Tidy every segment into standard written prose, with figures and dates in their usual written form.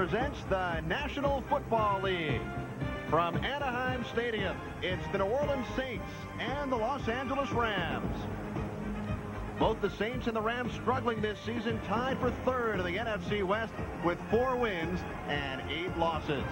presents the National Football League. From Anaheim Stadium, it's the New Orleans Saints and the Los Angeles Rams. Both the Saints and the Rams struggling this season, tied for third in the NFC West with 4 wins and 8 losses.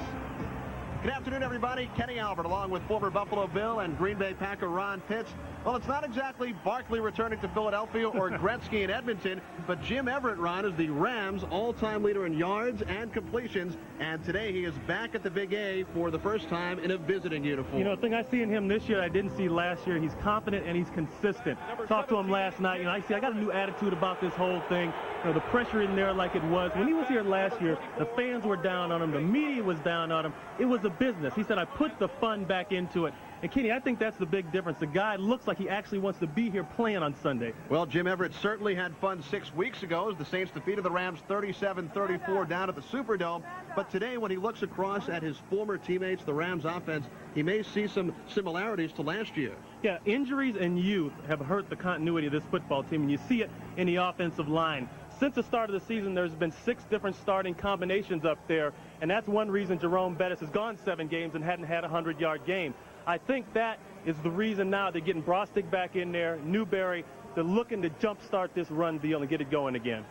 Good afternoon, everybody. Kenny Albert along with former Buffalo Bill and Green Bay Packer Ron Pitts. Well, it's not exactly Barkley returning to Philadelphia or Gretzky in Edmonton, but Jim Everett, Ron, is the Rams' all-time leader in yards and completions, and today he is back at the Big A for the first time in a visiting uniform. You know, the thing I see in him this year I didn't see last year, he's confident and he's consistent. Talked to him last night, I got a new attitude about this whole thing. You know, the pressure in there like it was. When he was here last year, the fans were down on him, the media was down on him. It was a business. He said, I put the fun back into it. And, Kenny, I think that's the big difference. The guy looks like he actually wants to be here playing on Sunday. Well, Jim Everett certainly had fun 6 weeks ago as the Saints defeated the Rams 37-34 down at the Superdome. But today, when he looks across at his former teammates, the Rams offense, he may see some similarities to last year. Yeah, injuries and youth have hurt the continuity of this football team, and you see it in the offensive line. Since the start of the season, there's been 6 different starting combinations up there, and that's one reason Jerome Bettis has gone 7 games and hadn't had a 100-yard game. I think that is the reason now they're getting Brostig back in there, Newberry. They're looking to jumpstart this run deal and get it going again.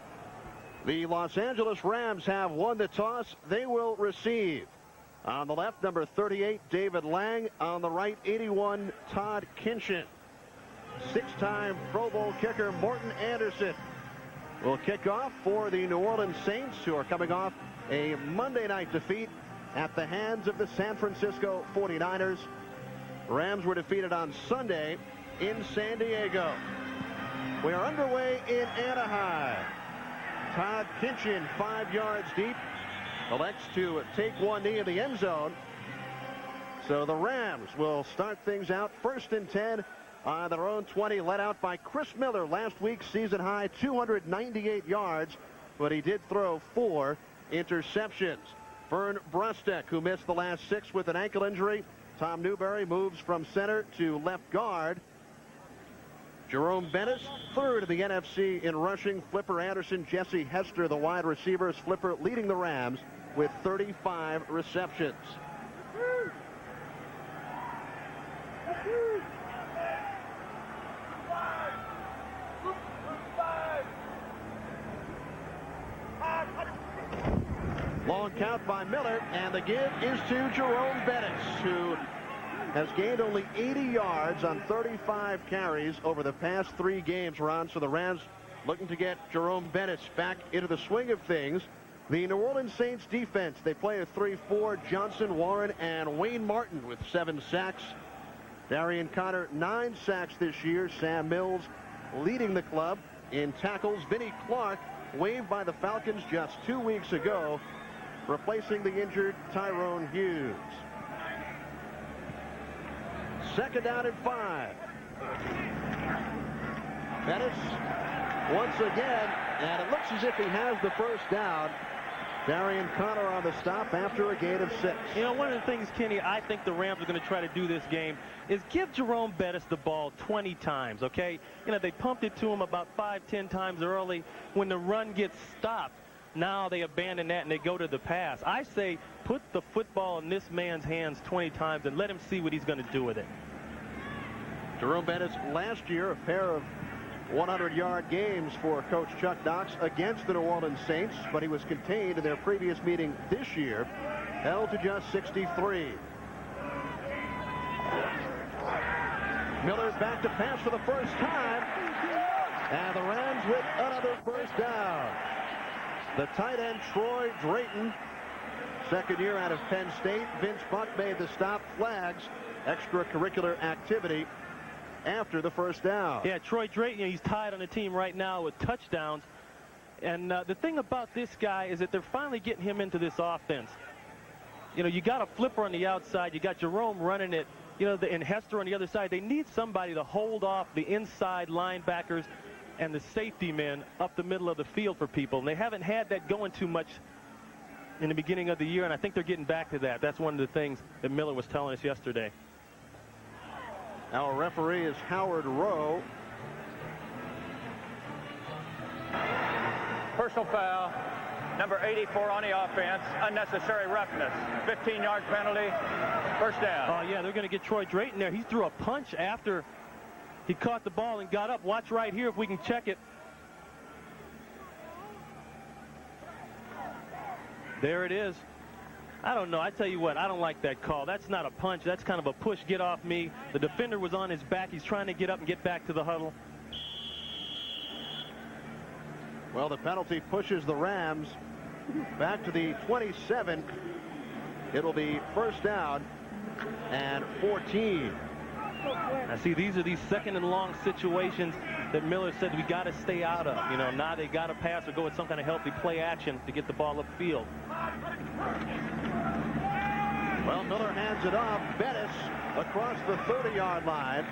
The Los Angeles Rams have won the toss. They will receive. On the left, number 38, David Lang. On the right, 81, Todd Kinchin. 6-time Pro Bowl kicker Morton Anderson will kick off for the New Orleans Saints, who are coming off a Monday night defeat at the hands of the San Francisco 49ers. Rams were defeated on Sunday in San Diego. We are underway in Anaheim. Todd Kinchin, 5 yards deep, elects to take one knee in the end zone. So the Rams will start things out 1st and 10 on their own 20, led out by Chris Miller, last week's season high 298 yards, but he did throw 4 interceptions. Vern Brostek, who missed the last 6 with an ankle injury. Tom Newberry moves from center to left guard. Jerome Bettis, 3rd in the NFC in rushing. Flipper Anderson, Jesse Hester, the wide receivers. Flipper leading the Rams with 35 receptions. Long count by Miller, and the give is to Jerome Bettis, who has gained only 80 yards on 35 carries over the past 3 games, Ron. So the Rams looking to get Jerome Bettis back into the swing of things. The New Orleans Saints defense, they play a 3-4. Johnson, Warren, and Wayne Martin with 7 sacks. Darian Connor, 9 sacks this year. Sam Mills leading the club in tackles. Vinnie Clark, waived by the Falcons just 2 weeks ago, replacing the injured Tyrone Hughes. 2nd down and 5. Bettis once again, and it looks as if he has the first down. Darian Connor on the stop after a gain of 6. You know, one of the things, Kenny, I think the Rams are going to try to do this game is give Jerome Bettis the ball 20 times, okay? You know, they pumped it to him about 5-10 times early. When the run gets stopped, now they abandon that and they go to the pass. I say put the football in this man's hands 20 times and let him see what he's going to do with it. Jerome Bettis last year, a pair of 100-yard games for Coach Chuck Knox against the New Orleans Saints, but he was contained in their previous meeting this year, held to just 63. Miller back to pass for the first time, and the Rams with another first down. The tight end, Troy Drayton, 2nd year out of Penn State. Vince Buck made the stop. Flags, extracurricular activity after the first down. Yeah, Troy Drayton, he's tied on the team right now with touchdowns. And the thing about this guy is that they're finally getting him into this offense. You know, you got a Flipper on the outside. You got Jerome running it, you know, and Hester on the other side. They need somebody to hold off the inside linebackers and the safety men up the middle of the field for people. And they haven't had that going too much in the beginning of the year, and I think they're getting back to that. That's one of the things that Miller was telling us yesterday. Our referee is Howard Rowe. Personal foul. Number 84 on the offense. Unnecessary roughness. 15-yard penalty. First down. Oh, yeah, they're going to get Troy Drayton there. He threw a punch after he caught the ball and got up. Watch right here if we can check it. There it is. I don't know. I tell you what, I don't like that call. That's not a punch. That's kind of a push. Get off me. The defender was on his back. He's trying to get up and get back to the huddle. Well, the penalty pushes the Rams back to the 27. It'll be first down and 14. Now, see, these are these second and long situations that Miller said we got to stay out of. You know, now they got to pass or go with some kind of healthy play action to get the ball upfield. Well, Miller hands it off. Bettis across the 30-yard line.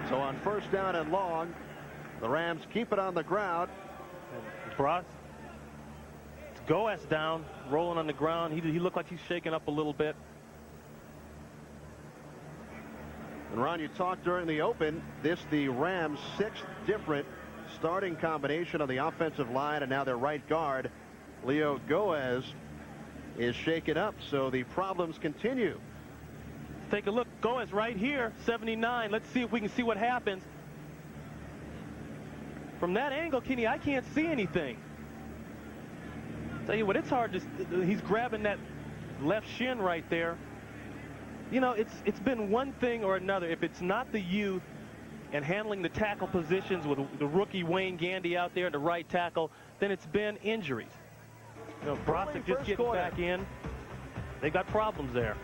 So on first down and long, the Rams keep it on the ground. Bross, Goes down, rolling on the ground. He looked like he's shaking up a little bit. And Ron, you talked during the open, the Rams' sixth different starting combination on the offensive line, and now their right guard, Leo Goes, is shaken up, so the problems continue. Take a look. Goes right here, 79. Let's see if we can see what happens. From that angle, Kenny, I can't see anything. Tell you what, it's hard to. He's grabbing that left shin right there. You know, it's been one thing or another. If it's not the youth and handling the tackle positions with the rookie Wayne Gandy out there at the right tackle, then it's been injuries. You know, Brosick just getting back in. They got problems there.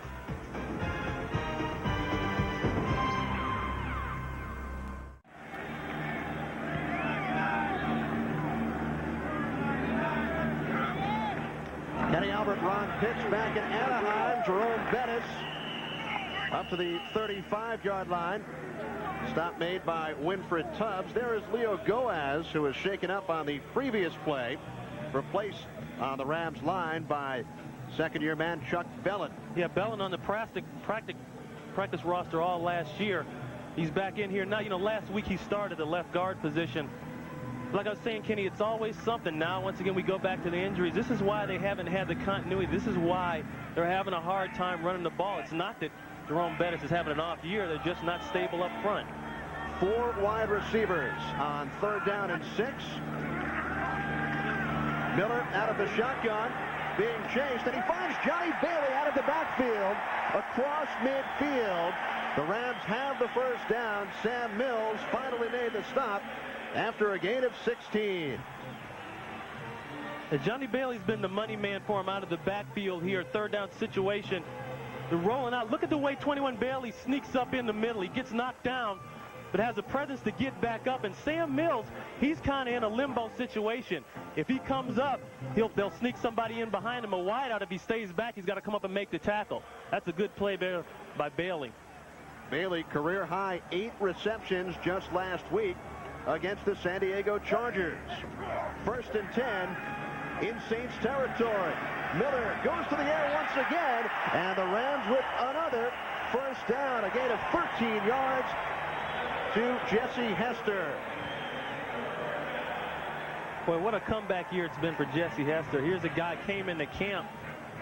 Kenny Albert, Ron pitch back in Anaheim. Jerome Bettis up to the 35-yard line. Stop made by Winfred Tubbs. There is Leo Goes, who was shaken up on the previous play, replaced on the Rams line by second-year man Chuck Bellin. Yeah, Bellin on the practice roster all last year. He's back in here now. You know, last week he started the left guard position. Like I was saying, Kenny, it's always something. Now, once again, we go back to the injuries. This is why they haven't had the continuity. This is why they're having a hard time running the ball. It's not that Jerome Bettis is having an off year. They're just not stable up front. 4 wide receivers on third down and 6. Miller out of the shotgun, being chased, and he finds Johnny Bailey out of the backfield across midfield. The Rams have the first down. Sam Mills finally made the stop after a gain of 16. And Johnny Bailey's been the money man for him out of the backfield here. Third down situation. They're rolling out. Look at the way 21 Bailey sneaks up in the middle. He gets knocked down, but has a presence to get back up. And Sam Mills, he's kind of in a limbo situation. If he comes up, they'll sneak somebody in behind him. A wideout. If he stays back, he's got to come up and make the tackle. That's a good play there by Bailey. Bailey, career high 8 receptions just last week against the San Diego Chargers. First and 10 in Saints territory. Miller goes to the air once again, and the Rams with another first down. A gain of 13 yards to Jesse Hester. Boy, what a comeback year it's been for Jesse Hester. Here's a guy came into camp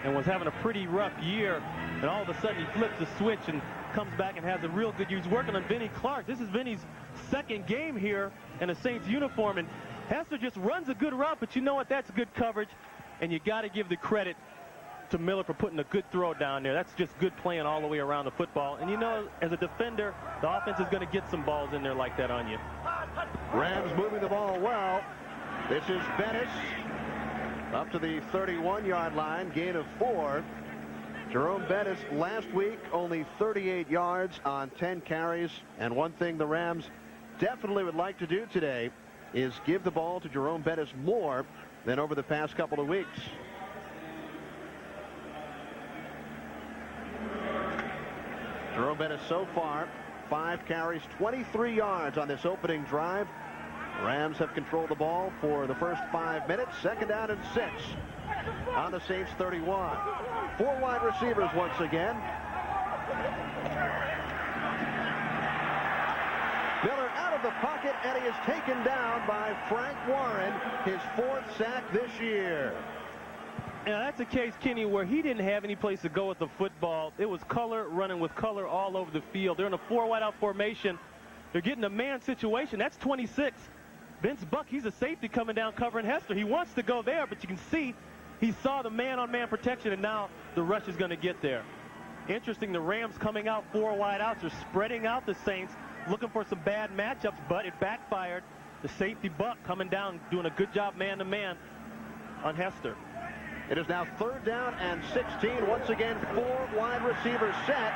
and was having a pretty rough year, and all of a sudden he flips the switch and comes back and has a real good year. He's working on Vinnie Clark. This is Vinnie's second game here in a Saints uniform, and Hester just runs a good route, but you know what? That's good coverage, and you got to give the credit to Miller for putting a good throw down there. That's just good playing all the way around the football. And you know, as a defender, the offense is going to get some balls in there like that on you. Rams moving the ball well. This is Bettis up to the 31-yard line, gain of 4. Jerome Bettis last week only 38 yards on 10 carries. And one thing the Rams definitely would like to do today is give the ball to Jerome Bettis more than over the past couple of weeks. Jerome Bettis so far 5 carries, 23 yards on this opening drive. Rams have controlled the ball for the first 5 minutes. Second down and 6 on the Saints 31. 4 wide receivers once again. Miller out of the pocket, and he is taken down by Frank Warren, his 4th sack this year. Now, that's a case, Kenny, where he didn't have any place to go with the football. It was color, running with color all over the field. They're in a 4 wideout formation. They're getting a man situation. That's 26. Vince Buck, he's a safety coming down covering Hester. He wants to go there, but you can see he saw the man-on-man protection, and now the rush is going to get there. Interesting, the Rams coming out 4 wideouts. They're spreading out the Saints, looking for some bad matchups, but it backfired. The safety Buck coming down, doing a good job man-to-man on Hester. It is now 3rd down and 16. Once again, 4 wide receivers set.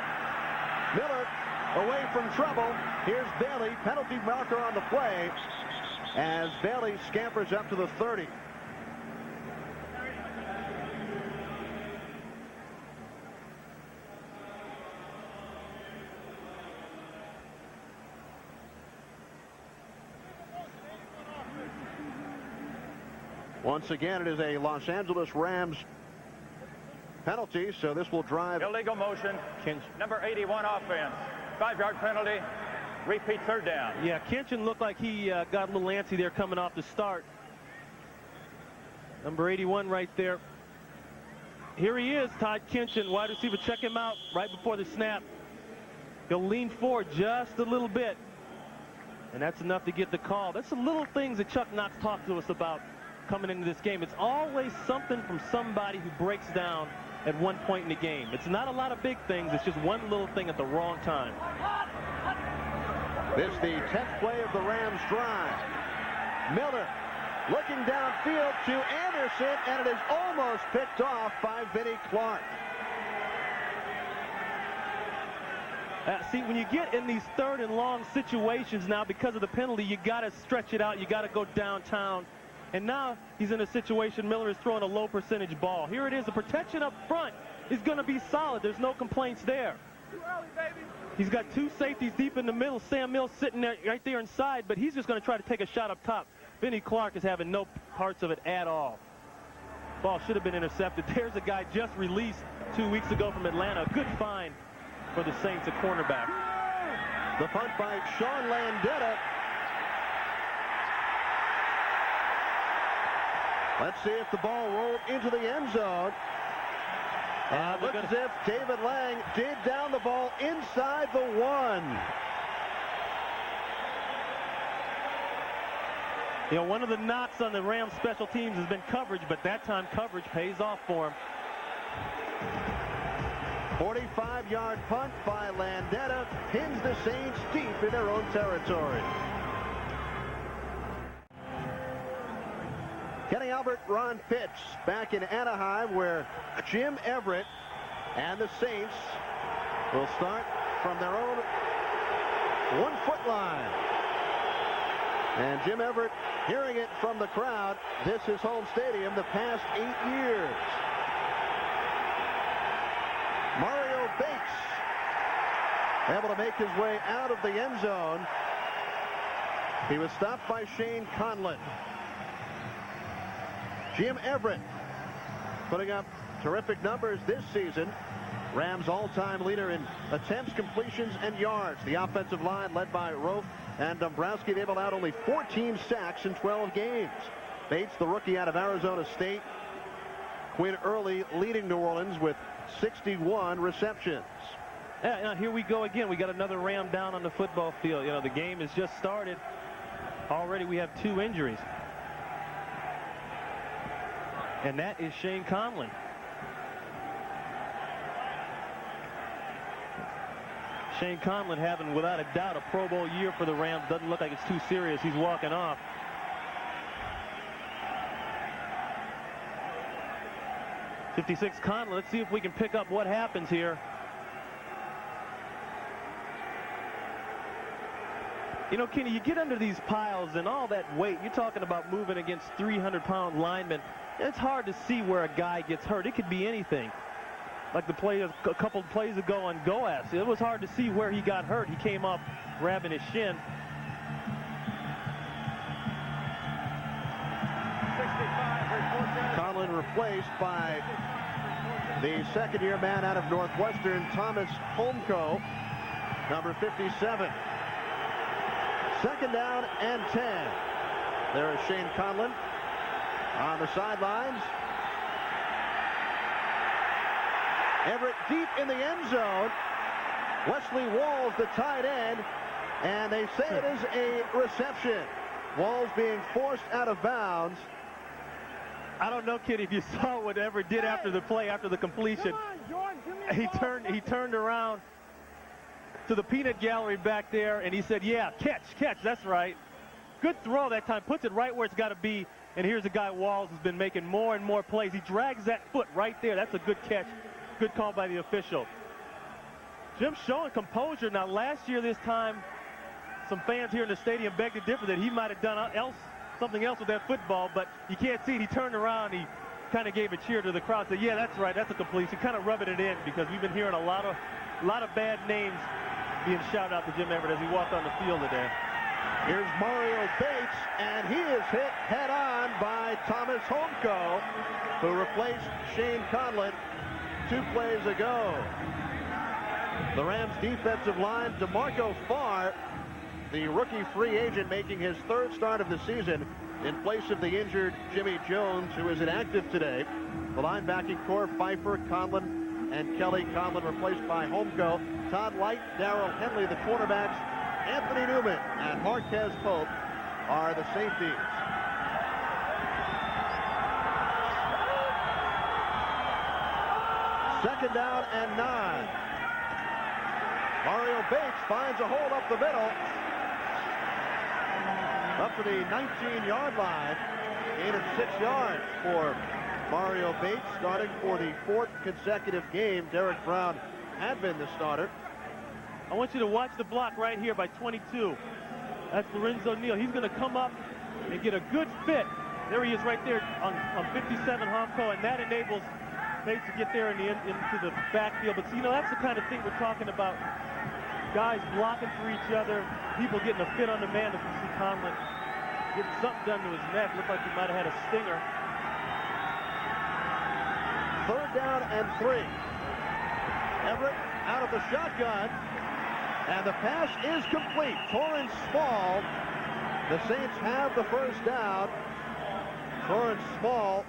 Miller away from trouble. Here's Bailey, penalty marker on the play, as Bailey scampers up to the 30. Once again, it is a Los Angeles Rams penalty, so this will drive. Illegal motion. Number 81 offense. 5-yard penalty. Repeat 3rd down. Yeah, Kinchin looked like he got a little antsy there coming off the start. Number 81 right there. Here he is, Todd Kinchin, wide receiver. Check him out right before the snap. He'll lean forward just a little bit, and that's enough to get the call. That's the little things that Chuck Knox talked to us about coming into this game. It's always something from somebody who breaks down at one point in the game. It's not a lot of big things. It's just one little thing at the wrong time. This the 10th play of the Rams drive. Miller looking downfield to Anderson, and it is almost picked off by Vinnie Clark. See, when you get in these 3rd and long situations now, because of the penalty, you got to stretch it out. You got to go downtown. And now he's in a situation, Miller is throwing a low percentage ball. Here it is. The protection up front is going to be solid. There's no complaints there. Too early, baby. He's got 2 safeties deep in the middle. Sam Mills sitting there, right there inside, but he's just going to try to take a shot up top. Vinnie Clark is having no parts of it at all. Ball should have been intercepted. There's a guy just released 2 weeks ago from Atlanta. Good find for the Saints at cornerback. The punt by Sean Landeta. Let's see if the ball rolled into the end zone. And it looks as if David Lang did down the ball inside the 1. You know, one of the knocks on the Rams special teams has been coverage, but that time coverage pays off for him. 45-yard punt by Landeta pins the Saints deep in their own territory. Kenny Albert, Ron Pitts back in Anaheim, where Jim Everett and the Saints will start from their own 1-foot line. And Jim Everett hearing it from the crowd. This is home stadium the past 8 years. Mario Bates able to make his way out of the end zone. He was stopped by Shane Conlon. Jim Everett putting up terrific numbers this season. Rams all-time leader in attempts, completions, and yards. The offensive line led by Rofe and Dombrowski. They've allowed only 14 sacks in 12 games. Bates, the rookie out of Arizona State. Quinn Early leading New Orleans with 61 receptions. Yeah, now here we go again. We got another Ram down on the football field. You know, the game has just started. Already we have 2 injuries. And that is Shane Conlon. Shane Conlon having, without a doubt, a Pro Bowl year for the Rams. Doesn't look like it's too serious. He's walking off. '56 Conlon. Let's see if we can pick up what happens here. You know, Kenny, you get under these piles and all that weight. You're talking about moving against 300-pound linemen. It's hard to see where a guy gets hurt. It could be anything. Like the play a couple of plays ago on Goas. It was hard to see where he got hurt. He came up grabbing his shin. 65. Conlon replaced by the second-year man out of Northwestern, Thomas Holmko, number 57. Second down and 10. There is Shane Conlon on the sidelines. Everett deep in the end zone. Wesley Walls, the tight end, and they say it is a reception. Walls being forced out of bounds. I don't know, kid, if you saw what Everett did after the play, after the completion. He turned around to the peanut gallery back there, and he said, yeah, catch, that's right. Good throw that time, puts it right where it's got to be, and here's a guy, Walls, who's been making more and more plays. He drags that foot right there. That's a good catch. Good call by the official. Jim showing composure. Now, last year this time, some fans here in the stadium begged to differ that he might have done something else with that football, but you can't see it. He turned around. He kind of gave a cheer to the crowd. Said, yeah, that's right. That's a completion. Kind of rubbing it in because we've been hearing a lot of bad names being shouted out to Jim Everett as he walked on the field today. Here's Mario Bates, and he is hit head-on by Thomas Holmko, who replaced Shane Conlon 2 plays ago. The Rams defensive line, DeMarco Farr, the rookie free agent, making his 3rd start of the season in place of the injured Jimmy Jones, who is inactive today. The linebacking core, Pfeiffer, Conlon, and Kelly. Conlon replaced by Holmko. Todd Light, Darrell Henley, the cornerbacks. Anthony Newman and Marquez Pope are the safeties. Second down and 9. Mario Bates finds a hole up the middle. Up to the 19-yard line. Gain of 6 yards for Mario Bates, starting for the 4th consecutive game. Derek Brown had been the starter. I want you to watch the block right here by 22. That's Lorenzo Neal. He's going to come up and get a good fit. There he is right there on 57 Homco, and that enables Bates to get there into the backfield. But, see, that's the kind of thing we're talking about. Guys blocking for each other, people getting a fit on the man. If you see Conlon getting something done to his neck, looked like he might have had a stinger. 3rd down and 3. Everett out of the shotgun. And the pass is complete. Torrance Small. The Saints have the 1st down. Torrance Small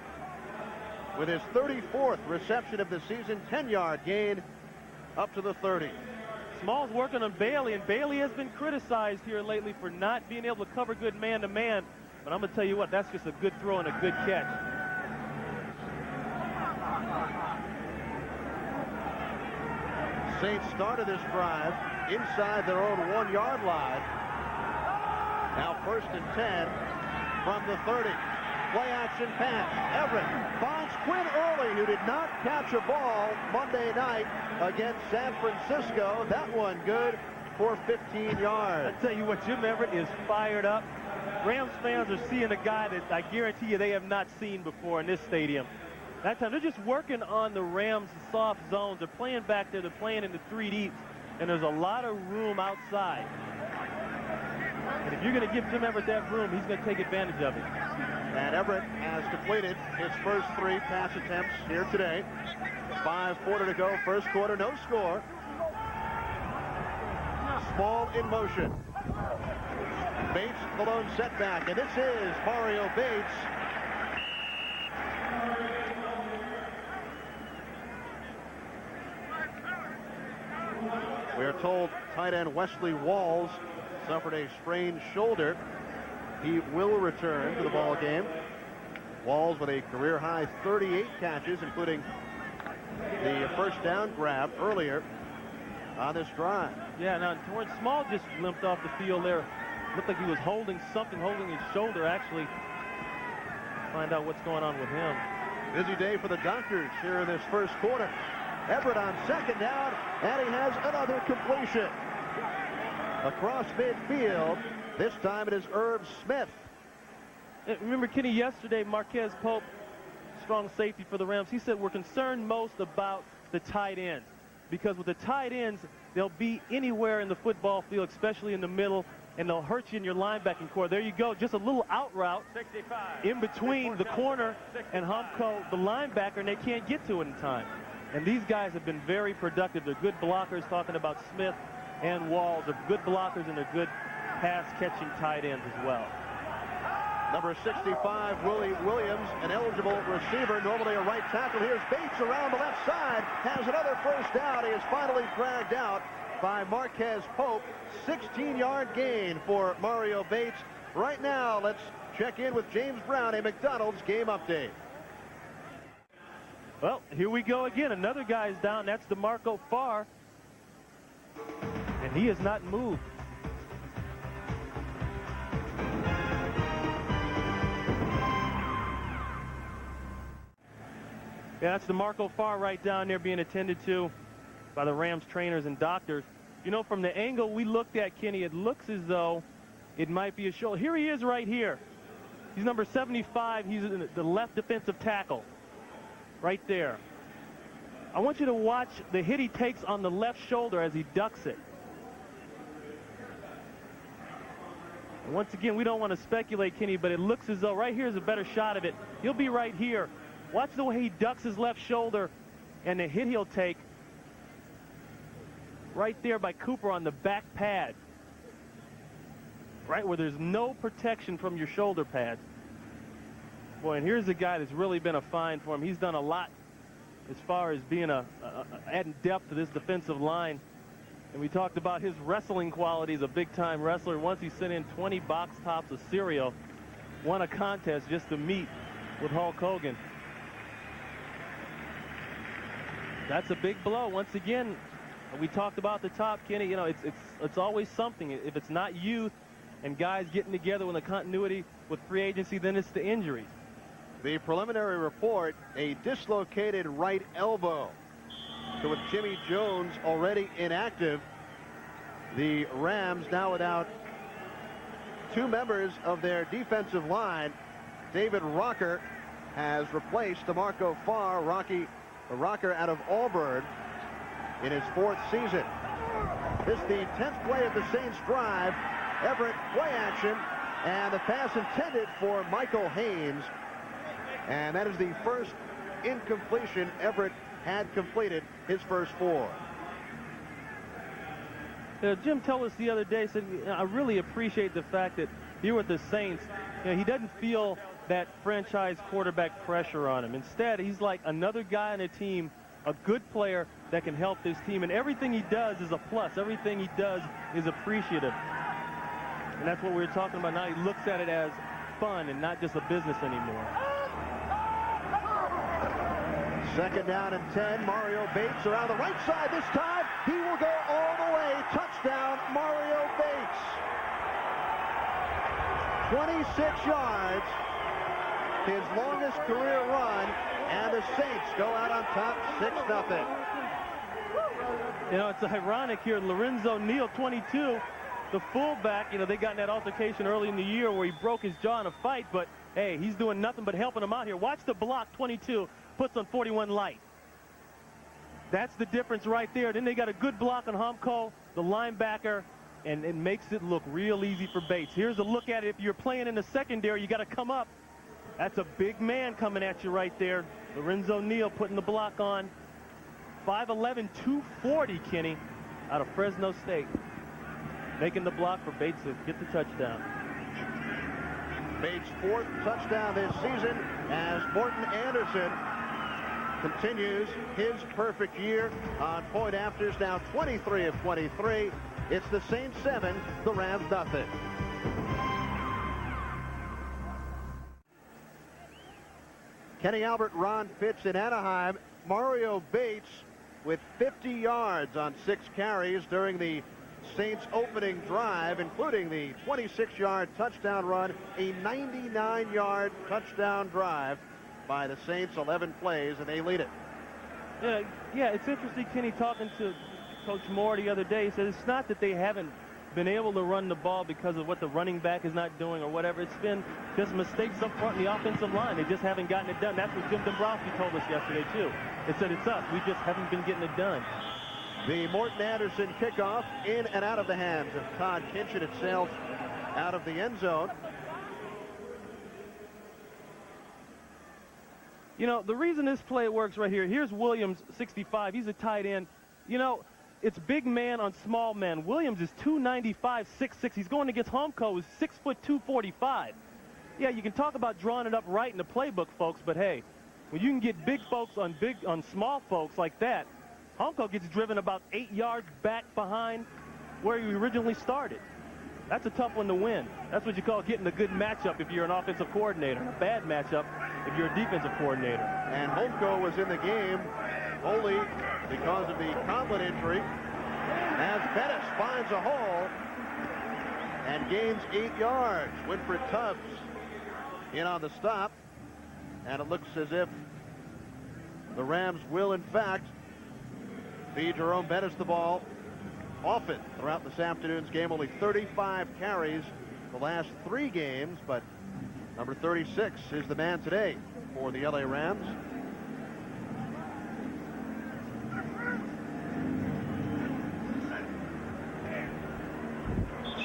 with his 34th reception of the season. 10-yard gain up to the 30. Small's working on Bailey, and Bailey has been criticized here lately for not being able to cover good man-to-man. But I'm going to tell you what, that's just a good throw and a good catch. Saints started this drive inside their own 1-yard line. Now 1st and 10 from the 30. Play action pass. Everett finds Quinn Early, who did not catch a ball Monday night against San Francisco. That one good for 15 yards. I tell you what, Jim Everett is fired up. Rams fans are seeing a guy that I guarantee you they have not seen before in this stadium. That time, they're just working on the Rams' soft zones. They're playing back there. They're playing in the 3 deeps, and there's a lot of room outside. And if you're going to give Jim Everett that room, he's going to take advantage of it. And Everett has completed his first 3 pass attempts here today. 5:40 to go, first quarter, no score. Small in motion. Bates, the lone setback, and this is Mario Bates. We are told tight end Wesley Walls suffered a sprained shoulder. He will return to the ball game. Walls with a career-high 38 catches, including the first down grab earlier on this drive. Yeah, now Torrance Small just limped off the field there. Looked like he was holding something, holding his shoulder, actually. Find out what's going on with him. Busy day for the Doctors here in this first quarter. Everett on 2nd down, and he has another completion. Across midfield, this time it is Irv Smith. Remember, Kenny, yesterday, Marquez Pope, strong safety for the Rams, he said we're concerned most about the tight ends. Because with the tight ends, they'll be anywhere in the football field, especially in the middle, and they'll hurt you in your linebacking core. There you go, just a little out route 65. in between the corner and Humco, the linebacker, and they can't get to it in time. And these guys have been very productive. They're good blockers, talking about Smith and Walls. They're good blockers, and they're good pass-catching tight ends as well. Number 65, Willie Williams, an eligible receiver, normally a right tackle. Here's Bates around the left side, has another first down. He is finally dragged out by Marquez Pope. 16-yard gain for Mario Bates. Right now, let's check in with James Brown, a McDonald's game update. Well, here we go again. Another guy's down. That's DeMarco Farr. And he has not moved. Yeah, that's DeMarco Farr right down there being attended to by the Rams trainers and doctors. You know, from the angle we looked at, Kenny, it looks as though it might be a shoulder. Here he is right here. He's number 75. He's the left defensive tackle. Right there. I want you to watch the hit he takes on the left shoulder as he ducks it. And once again, we don't want to speculate, Kenny, but it looks as though right here is a better shot of it. He'll be right here. Watch the way he ducks his left shoulder and the hit he'll take right there by Cooper on the back pad. Right where there's no protection from your shoulder pads. Boy, and here's a guy that's really been a find for him. He's done a lot as far as being adding depth to this defensive line. And we talked about his wrestling qualities, a big-time wrestler. Once he sent in 20 box tops of cereal, won a contest just to meet with Hulk Hogan. That's a big blow. Once again, we talked about the top, Kenny. You know, it's always something. If it's not youth and guys getting together with the continuity with free agency, then it's the injuries. The preliminary report, a dislocated right elbow. So with Jimmy Jones already inactive, the Rams now without two members of their defensive line. David Rocker has replaced DeMarco Farr, Rocker out of Auburn, in his fourth season. This is the 10th play of the Saints drive. Everett play action, and the pass intended for Michael Haynes. And that is the first incompletion Everett had completed his first four. Jim told us the other day, said, I really appreciate the fact that here with the Saints, he doesn't feel that franchise quarterback pressure on him. Instead, he's like another guy on the team, a good player that can help this team. And everything he does is a plus. Everything he does is appreciative. And that's what we were talking about now. He looks at it as fun and not just a business anymore. Second down and 10. Mario Bates around the right side this time. He will go all the way. Touchdown, Mario Bates. 26 yards. His longest career run. And the Saints go out on top 6-0. You know, it's ironic here. Lorenzo Neal, 22, the fullback. You know, they got in that altercation early in the year where he broke his jaw in a fight. But, hey, he's doing nothing but helping him out here. Watch the block, 22. Puts on 41 light. That's the difference right there. Then they got a good block on Humko, the linebacker, and it makes it look real easy for Bates. Here's a look at it. If you're playing in the secondary, you got to come up. That's a big man coming at you right there. Lorenzo Neal putting the block on. 5'11", 240, Kenny, out of Fresno State. Making the block for Bates to get the touchdown. Bates' fourth touchdown this season as Morton Anderson continues his perfect year on point afters, now 23 of 23. It's the Saints 7, the Rams nothing. Kenny Albert, Ron Pitts in Anaheim. Mario Bates with 50 yards on 6 carries during the Saints opening drive, including the 26-yard touchdown run, a 99-yard touchdown drive by the Saints. 11 plays, and they lead it. Yeah, it's interesting, Kenny, talking to Coach Moore the other day. He said it's not that they haven't been able to run the ball because of what the running back is not doing or whatever. It's been just mistakes up front in the offensive line. They just haven't gotten it done. That's what Jim Dombrowski told us yesterday, too. It said it's us. We just haven't been getting it done. The Morton Anderson kickoff in and out of the hands of Todd Kinchin. It sails out of the end zone. You know, the reason this play works right here, here's Williams, 65. He's a tight end. You know, it's big man on small man. Williams is 295, 6'6". He's going against Homko, who's 6 foot 245. Yeah, you can talk about drawing it up right in the playbook, folks, but hey, when you can get big folks on small folks like that, Homko gets driven about 8 yards back behind where he originally started. That's a tough one to win. That's what you call getting a good matchup if you're an offensive coordinator, and a bad matchup if you're a defensive coordinator. And Homko was in the game only because of the Conlon injury, as Bettis finds a hole and gains 8 yards. Winfred Tubbs in on the stop, and it looks as if the Rams will, in fact, feed Jerome Bettis the ball often throughout this afternoon's game. Only 35 carries the last 3 games, but number 36 is the man today for the LA Rams.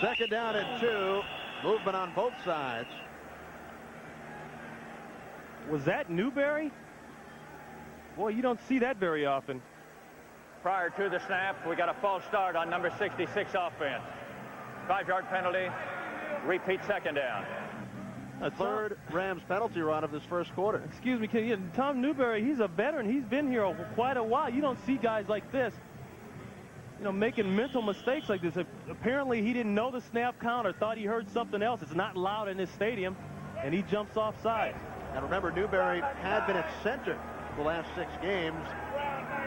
Second down and 2. Movement on both sides. Was that Newberry? Boy, you don't see that very often. Prior to the snap, we got a false start on number 66 offense. 5-yard penalty. Repeat second down. A third Rams penalty run of this first quarter. Excuse me, Tom Newberry, he's a veteran. He's been here quite a while. You don't see guys like this, making mental mistakes like this. Apparently, he didn't know the snap count or thought he heard something else. It's not loud in this stadium, and he jumps offside. And remember, Newberry had been at center the last 6 games.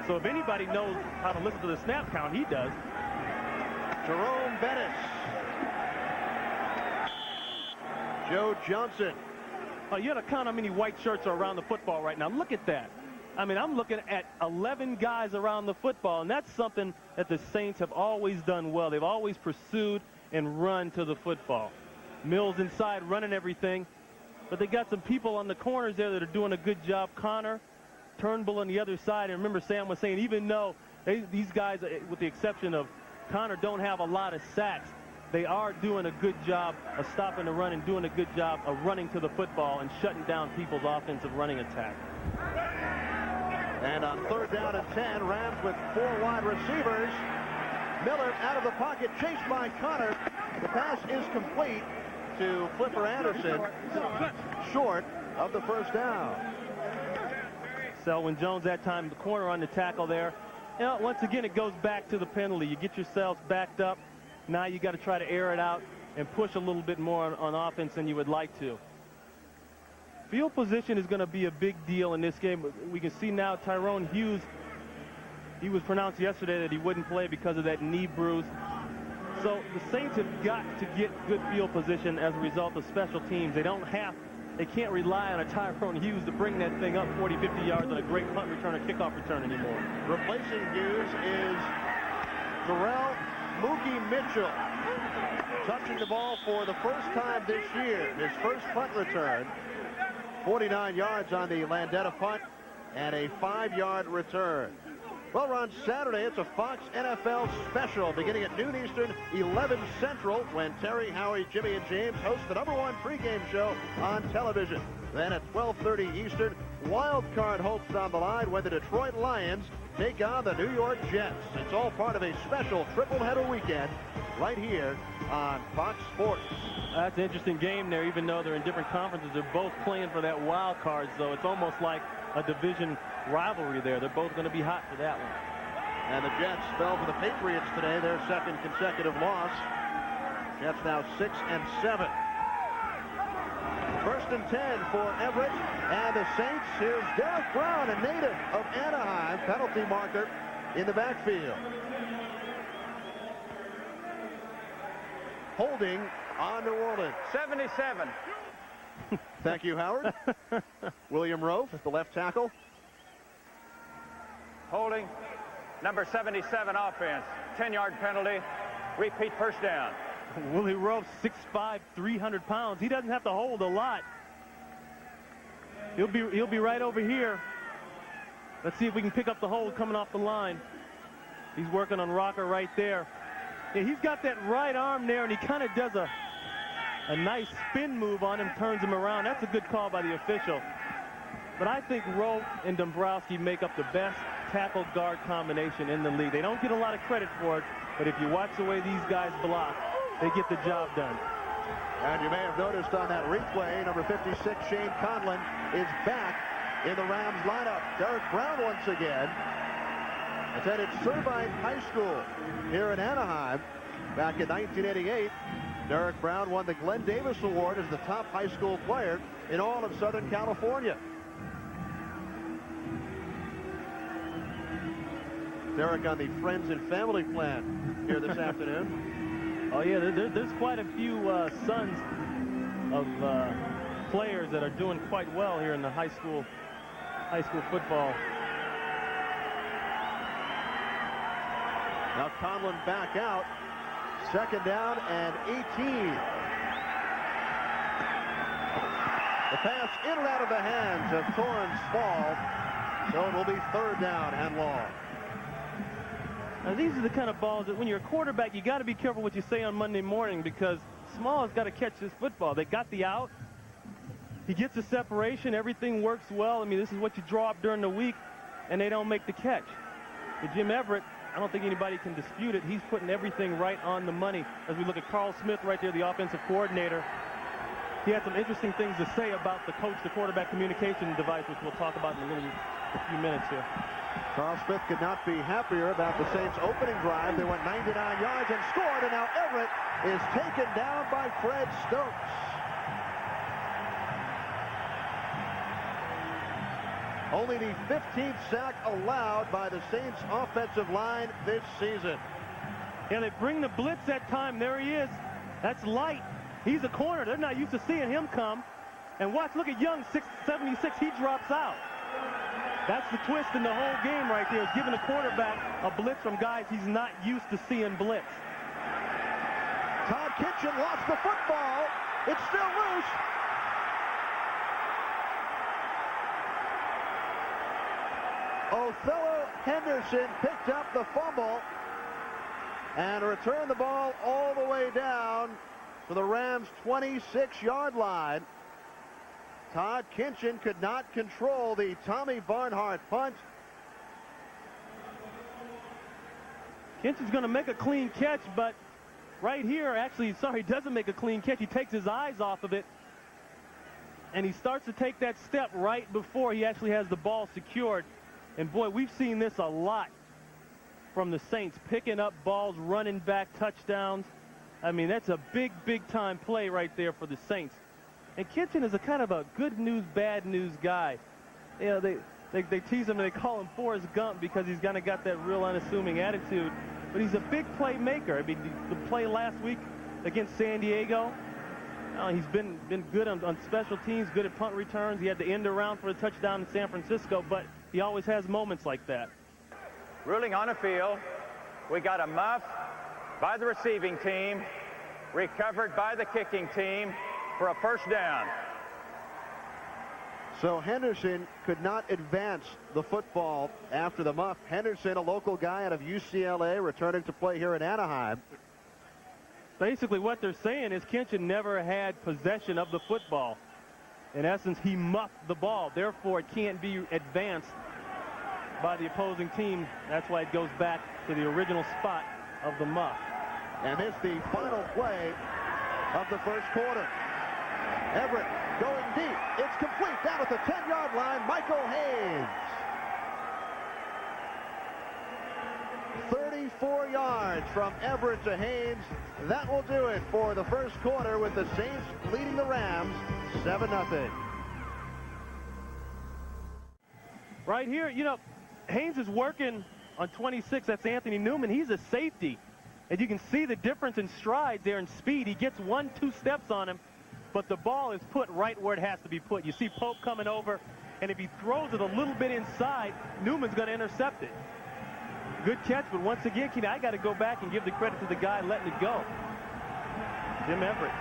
So if anybody knows how to listen to the snap count, he does. Jerome Bettis. Joe Johnson. Oh, you got to count how many white shirts are around the football right now. Look at that. I mean, I'm looking at 11 guys around the football, and that's something that the Saints have always done well. They've always pursued and run to the football. Mills inside running everything, but they got some people on the corners there that are doing a good job. Connor, Turnbull on the other side. And remember, Sam was saying, even though these guys, with the exception of Connor, don't have a lot of sacks, they are doing a good job of stopping the run and doing a good job of running to the football and shutting down people's offensive running attack. And on third down and 10, Rams with 4 wide receivers. Miller out of the pocket, chased by Connor. The pass is complete to Flipper Anderson, short of the first down. Selwyn Jones that time, the corner on the tackle there. Once again, it goes back to the penalty. You get yourselves backed up. Now you got to try to air it out and push a little bit more on offense than you would like to. Field position is going to be a big deal in this game. We can see now Tyrone Hughes, he was pronounced yesterday that he wouldn't play because of that knee bruise. So the Saints have got to get good field position as a result of special teams. They can't rely on a Tyrone Hughes to bring that thing up 40, 50 yards on a great punt return or kickoff return anymore. Replacing Hughes is Terrell Mookie Mitchell, touching the ball for the first time this year. His first punt return, 49 yards on the Landeta punt, and a 5-yard return. Well, on Saturday, it's a Fox NFL special beginning at noon Eastern, 11 Central, when Terry, Howie, Jimmy, and James host the #1 pregame show on television. Then at 12:30 Eastern, wild card hopes on the line when the Detroit Lions take on the New York Jets. It's all part of a special triple-header weekend right here on Fox Sports. That's an interesting game there, even though they're in different conferences. They're both playing for that wild card, so it's almost like a division rivalry there. They're both going to be hot for that one. And the Jets fell for the Patriots today, their second consecutive loss. Jets now 6-7. First and 10 for Everett and the Saints. Here's Derek Brown, a native of Anaheim, penalty marker in the backfield. Holding on New Orleans. 77. Thank you, Howard. William Rofe, the left tackle. Holding. Number 77 offense. 10-yard penalty. Repeat first down. Willie Rofe, 6'5", 300 pounds. He doesn't have to hold a lot. He'll be right over here. Let's see if we can pick up the hold coming off the line. He's working on Rocker right there. Yeah, he's got that right arm there, and he kind of does a nice spin move on him, turns him around. That's a good call by the official. But I think Rowe and Dombrowski make up the best tackle-guard combination in the league. They don't get a lot of credit for it, but if you watch the way these guys block, they get the job done. And you may have noticed on that replay, number 56, Shane Conlon, is back in the Rams lineup. Derek Brown once again attended Servite High School here in Anaheim back in 1988. Derek Brown won the Glenn Davis Award as the top high school player in all of Southern California. Derek on the Friends and Family plan here this afternoon. Oh, yeah, there's quite a few sons of players that are doing quite well here in the high school football. Now Conlon back out. Second down and 18. The pass in and out of the hands of Torrance Small. So it will be third down and long. Now, these are the kind of balls that when you're a quarterback, you got to be careful what you say on Monday morning, because Small has got to catch this football. They got the out. He gets the separation. Everything works well. I mean, this is what you draw up during the week, and they don't make the catch. But Jim Everett, I don't think anybody can dispute it. He's putting everything right on the money. As we look at Carl Smith right there, the offensive coordinator, he had some interesting things to say about the coach-to-quarterback communication device, which we'll talk about in a few minutes here. Carl Smith could not be happier about the Saints' opening drive. They went 99 yards and scored, and now Everett is taken down by Fred Stokes. Only the 15th sack allowed by the Saints' offensive line this season. And they bring the blitz that time. There he is. That's Light. He's a corner. They're not used to seeing him come. And watch, look at Young, 6'76". He drops out. That's the twist in the whole game right there, is giving the quarterback a blitz from guys he's not used to seeing blitz. Todd Kitchen lost the football. It's still loose. Othello Henderson picked up the fumble and returned the ball all the way down to the Rams' 26-yard line. Todd Kitchen could not control the Tommy Barnhart punt. Kitchen's going to make a clean catch, but right here, actually, sorry, he doesn't make a clean catch. He takes his eyes off of it, and he starts to take that step right before he actually has the ball secured. And, boy, we've seen this a lot from the Saints, picking up balls, running back touchdowns. I mean, that's a big, big-time play right there for the Saints. And Kitchen is a kind of a good news, bad news guy. You know, they tease him and they call him Forrest Gump because he's kind of got that real unassuming attitude. But he's a big playmaker. I mean, the play last week against San Diego, he's been good on special teams, good at punt returns. He had the end around for a touchdown in San Francisco, but he always has moments like that. Ruling on the field, we got a muff by the receiving team, recovered by the kicking team for a first down. So Henderson could not advance the football after the muff. Henderson, a local guy out of UCLA, returning to play here in Anaheim. Basically what they're saying is Kitchen never had possession of the football. In essence, he muffed the ball. Therefore, it can't be advanced by the opposing team. That's why it goes back to the original spot of the muff. And it's the final play of the first quarter. Everett going deep. It's complete down at the 10-yard line. Michael Haynes. 34 yards from Everett to Haynes. That will do it for the first quarter, with the Saints leading the Rams 7-0. Right here, you know, Haynes is working on 26. That's Anthony Newman. He's a safety. And you can see the difference in stride there in speed. He gets 1-2 steps on him, but the ball is put right where it has to be put. You see Pope coming over, and if he throws it a little bit inside, Newman's going to intercept it. Good catch, but once again, I got to go back and give the credit to the guy letting it go. Jim Everett.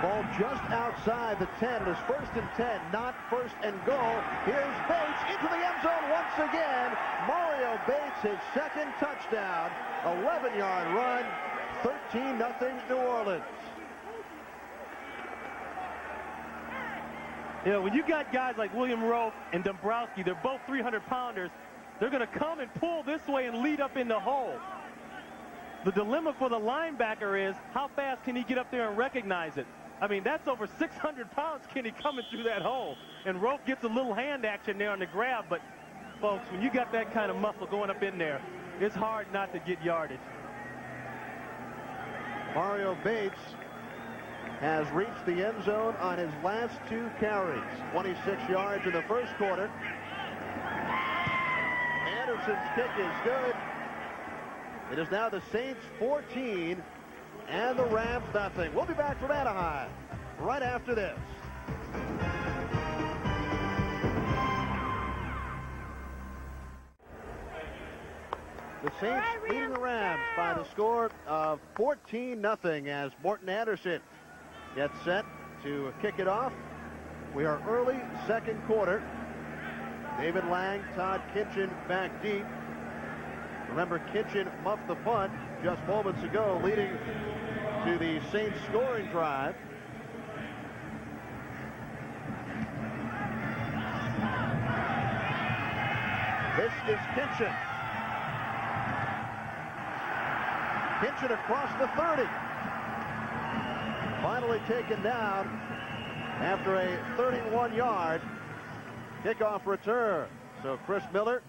Ball just outside the 10. It is 1st and 10, not 1st and goal. Here's Bates into the end zone once again. Mario Bates, his second touchdown. 11-yard run. 13-0 New Orleans. You know, when you got guys like William Rowe and Dombrowski, they're both 300-pounders. They're going to come and pull this way and lead up in the hole. The dilemma for the linebacker is how fast can he get up there and recognize it? I mean, that's over 600 pounds, Kenny, coming through that hole. And Rowe gets a little hand action there on the grab. But, folks, when you got that kind of muscle going up in there, it's hard not to get yardage. Mario Bates has reached the end zone on his last 2 carries. 26 yards in the first quarter. Anderson's kick is good. It is now the Saints 14 and the Rams nothing. We'll be back from Anaheim right after this. The Saints leading the Rams by the score of 14-0 as Morton Anderson gets set to kick it off. We are early second quarter. David Lang, Todd Kitchen back deep. Remember, Kitchen muffed the punt just moments ago, leading to the Saints scoring drive. This is Kitchen. Kitchen across the 30. Finally taken down after a 31-yard kickoff return. So Chris Miller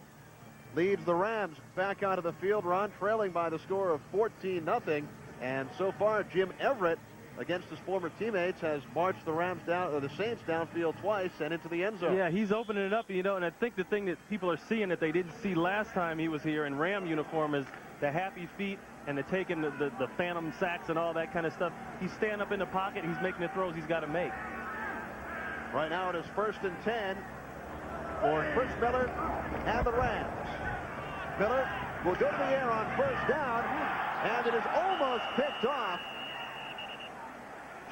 leads the Rams back onto the field. Ron trailing by the score of 14-0. And so far, Jim Everett, against his former teammates, has marched the Rams down, or the Saints downfield twice and into the end zone. Yeah, he's opening it up, you know, and I think the thing that people are seeing that they didn't see last time he was here in Ram uniform is the happy feet and the taking the phantom sacks and all that kind of stuff. He's standing up in the pocket. He's making the throws he's got to make. Right now it is 1st and 10 for Chris Miller and the Rams. Miller will go to the air on first down, and it is almost picked off.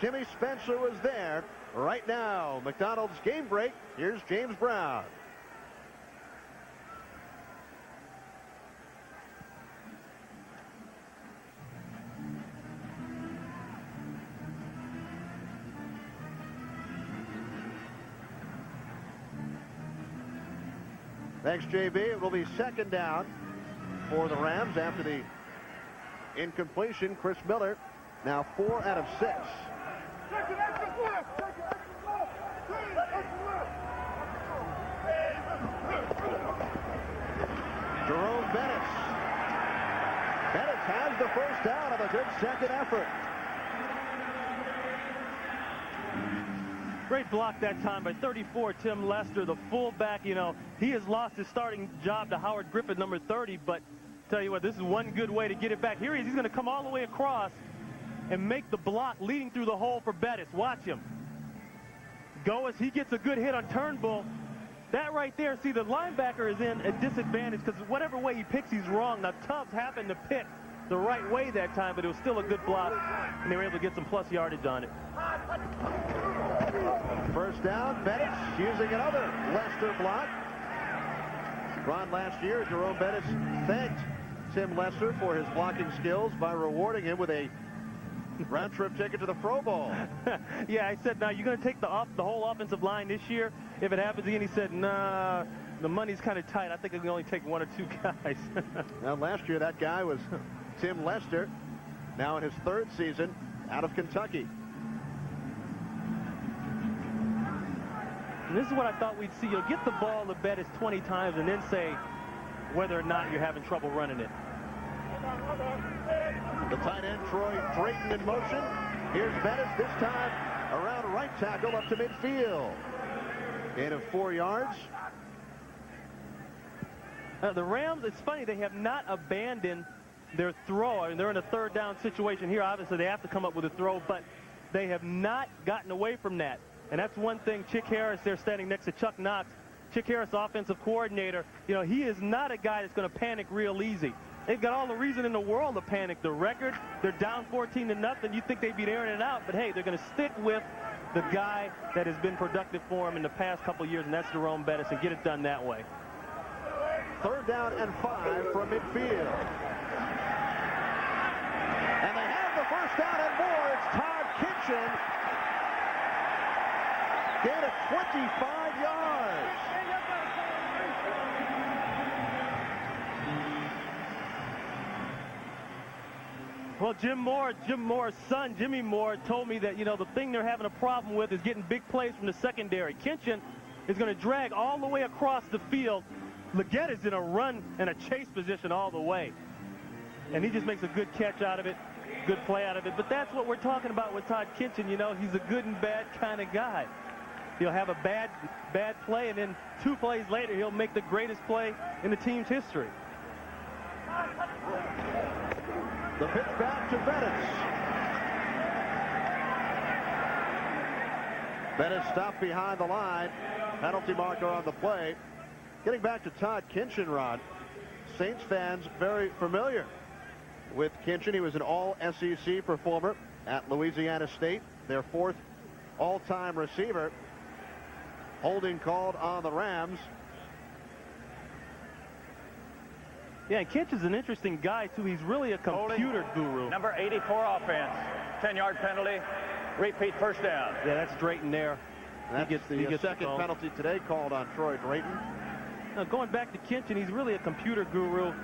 Jimmy Spencer was there. Right now, McDonald's game break. Here's James Brown. Thanks, JB. It will be second down for the Rams after the incompletion. Chris Miller now 4 out of 6. Jerome Bettis. Bettis has the first down of a good second effort. Great block that time by 34, Tim Lester, the fullback. You know, he has lost his starting job to Howard Griffith, number 30, but tell you what, this is one good way to get it back. Here he is. He's going to come all the way across and make the block leading through the hole for Bettis. Watch him. Go as he gets a good hit on Turnbull. That right there, see, the linebacker is in a disadvantage because whatever way he picks, he's wrong. Now, Tubbs happened to pick the right way that time, but it was still a good block, and they were able to get some plus yardage on it. First down, Bettis using another Lester block. Ron, last year, Jerome Bettis thanked Tim Lester for his blocking skills by rewarding him with a round-trip ticket to the Pro Bowl. Yeah, I said, now, you're going to take the whole offensive line this year? If it happens again, he said, nah, the money's kind of tight. I think I can only take 1 or 2 guys. Now, last year, that guy was Tim Lester, now in his 3rd season out of Kentucky. And this is what I thought we'd see. You'll get the ball to Bettis 20 times and then say whether or not you're having trouble running it. The tight end, Troy Drayton, in motion. Here's Bettis, this time around right tackle up to midfield. Gain of 4 yards. The Rams, it's funny, they have not abandoned their throw. I mean, they're in a 3rd down situation here. Obviously, they have to come up with a throw, but they have not gotten away from that. And that's one thing. Chick Harris there standing next to Chuck Knox. Chick Harris, offensive coordinator. You know, he is not a guy that's going to panic real easy. They've got all the reason in the world to panic. The record, they're down 14-0. You think they'd be airing it out, but hey, they're going to stick with the guy that has been productive for them in the past couple of years, and that's Jerome Bettis, and get it done that way. 3rd down and 5 from midfield. And they have the first down and more. It's Todd Kitchen. Gain of 25 yards. Well, Jim Moore's son, Jimmy Moore, told me that, the thing they're having a problem with is getting big plays from the secondary. Kinchin is going to drag all the way across the field. Leggett is in a run and a chase position all the way. And he just makes a good catch out of it, good play out of it. But that's what we're talking about with Todd Kinchin. He's a good and bad kind of guy. He'll have a bad play, and then 2 plays later, he'll make the greatest play in the team's history. The pitch back to Bettis. Bettis stopped behind the line. Penalty marker on the play. Getting back to Todd Kinchin, Rod. Saints fans very familiar with Kinchin. He was an all-SEC performer at Louisiana State, their 4th all-time receiver. Holding called on the Rams. Yeah, and Kinchin's an interesting guy, too. He's really a computer guru. Number 84 offense. 10-yard penalty. Repeat first down. Yeah, that's Drayton there. That's the second penalty today called on Troy Drayton. Now, going back to Kinchin, he's really a computer guru.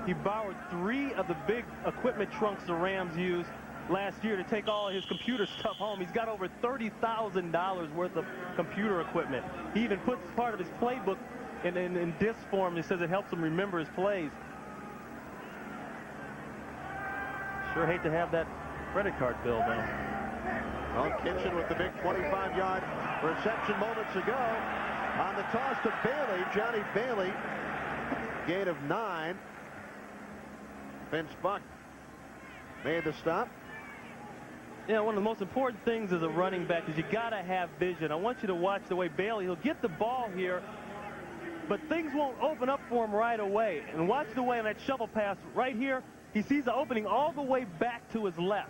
He borrowed 3 of the big equipment trunks the Rams used last year to take all his computer stuff home. He's got over $30,000 worth of computer equipment. He even puts part of his playbook in disc form. He says it helps him remember his plays. Sure hate to have that credit card bill, though. Well, Kinchin with the big 25-yard reception moments ago. On the toss to Bailey, Johnny Bailey, gain of 9. Vince Buck made the stop. Yeah, one of the most important things as a running back is you got to have vision. I want you to watch the way Bailey, he'll get the ball here, but things won't open up for him right away. And watch the way on that shovel pass right here, he sees the opening all the way back to his left.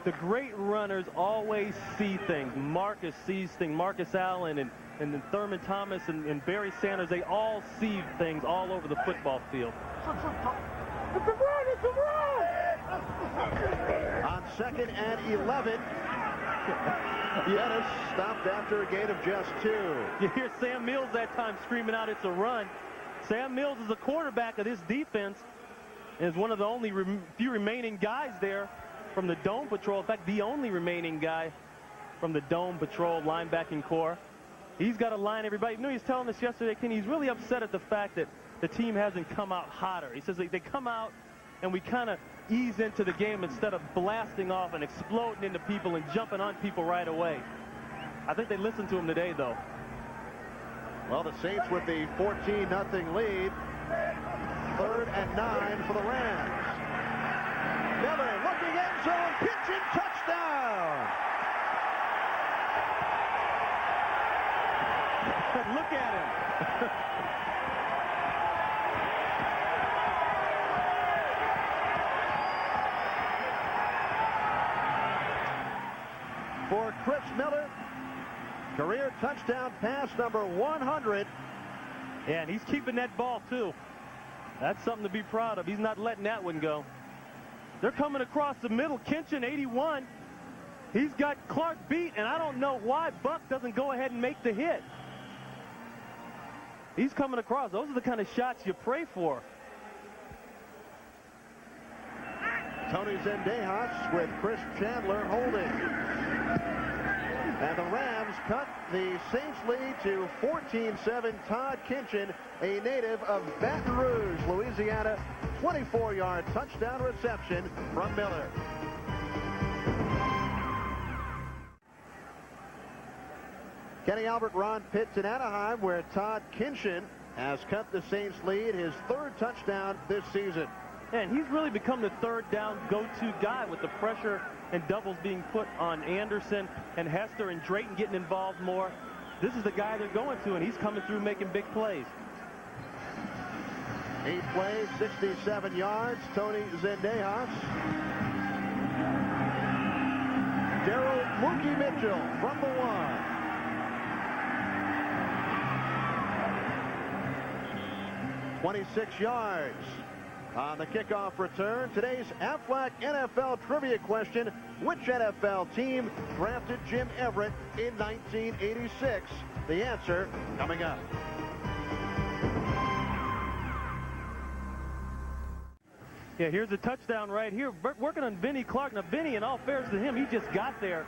The great runners always see things. Marcus sees things. Marcus Allen and then Thurman Thomas and Barry Sanders, they all see things all over the football field. On 2nd and 11, Bettis stopped after a gain of just 2. You hear Sam Mills that time screaming out, it's a run. Sam Mills is the quarterback of this defense and is one of the only few remaining guys there from the Dome Patrol. In fact, the only remaining guy from the Dome Patrol linebacking corps. He's got to line everybody. You know, he was telling us yesterday, Kenny, he's really upset at the fact that the team hasn't come out hotter. He says they come out and we kind of ease into the game instead of blasting off and exploding into people and jumping on people right away. I think they listened to him today, though. Well, the Saints with the 14-0 lead. 3rd and 9 for the Rams. Miller looking end zone, pitching, touchdown. Look at him. For Chris Miller, career touchdown pass number 100. Yeah, and he's keeping that ball, too. That's something to be proud of. He's not letting that one go. They're coming across the middle. Kinchin, 81. He's got Clark beat, and I don't know why Buck doesn't go ahead and make the hit. He's coming across. Those are the kind of shots you pray for. Tony Zendejas with Chris Chandler holding. And the Rams cut the Saints lead to 14-7. Todd Kinchin, a native of Baton Rouge, Louisiana, 24-yard touchdown reception from Miller. Kenny Albert, Ron Pitts in Anaheim, where Todd Kinchin has cut the Saints lead, his 3rd touchdown this season. And he's really become the 3rd down go-to guy with the pressure and doubles being put on Anderson and Hester and Drayton getting involved more. This is the guy they're going to, and he's coming through making big plays. 8 plays, 67 yards. Tony Zendejas. Darrell Mookie Mitchell from the 1. 26 yards On the kickoff return, today's Aflac NFL trivia question: which NFL team drafted Jim Everett in 1986? The answer coming up. Yeah, here's a touchdown right here. Working on Vinnie Clark. Now, Vinnie, in all fairness to him, he just got there.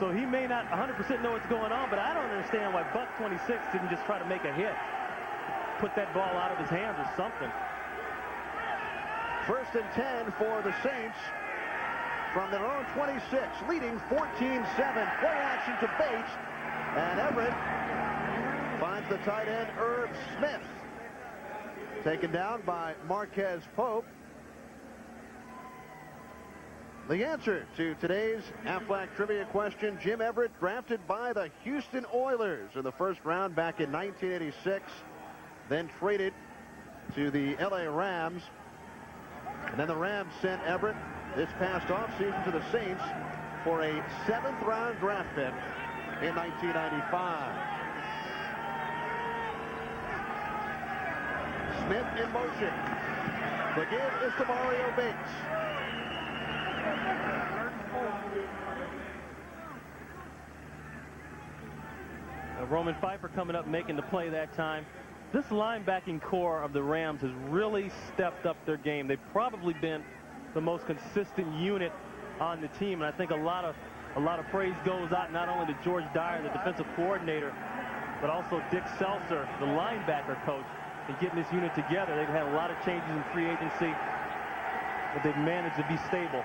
So he may not 100% know what's going on, but I don't understand why Buck 26 didn't just try to make a hit. Put that ball out of his hands or something. 1st and 10 for the Saints from their own 26, leading 14-7. Play action to Bates, and Everett finds the tight end Herb Smith. Taken down by Marquez Pope. The answer to today's Aflac trivia question: Jim Everett drafted by the Houston Oilers in the first round back in 1986, then traded to the LA Rams. And then the Rams sent Everett this past offseason to the Saints for a 7th-round draft pick in 1995. Smith in motion. The give is to Mario Bates. Roman Pfeiffer coming up, making the play that time. This linebacking core of the Rams has really stepped up their game. They've probably been the most consistent unit on the team, and I think a lot of praise goes out not only to George Dyer, the defensive coordinator, but also Dick Seltzer, the linebacker coach, in getting this unit together. They've had a lot of changes in free agency, but they've managed to be stable.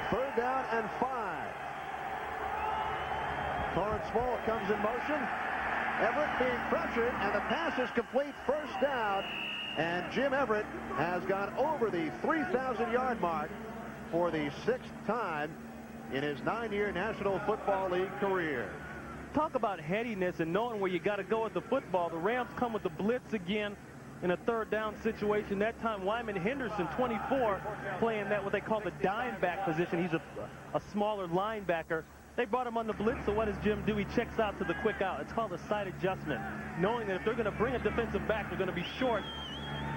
3rd down and 5. Torrance Small comes in motion. Everett being pressured, and the pass is complete. 1st down, and Jim Everett has gone over the 3,000-yard mark for the 6th time in his 9-year National Football League career. Talk about headiness and knowing where you got to go with the football. The Rams come with the blitz again in a 3rd down situation. That time, Wyman Henderson, 24, playing that what they call the dime back position. He's a smaller linebacker. They brought him on the blitz, so what does Jim do? He checks out to the quick out. It's called a side adjustment, knowing that if they're going to bring a defensive back, they're going to be short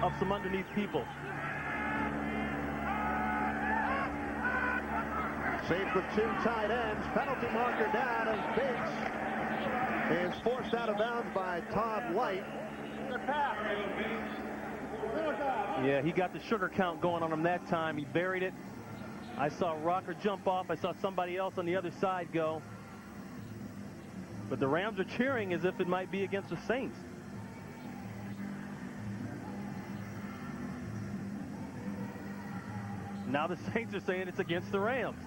of some underneath people. Saints with 2 tight ends. Penalty marker down as Bates is forced out of bounds by Todd Light. Yeah, he got the sugar count going on him that time. He buried it. I saw Rocker jump off. I saw somebody else on the other side go. But the Rams are cheering as if it might be against the Saints. Now the Saints are saying it's against the Rams.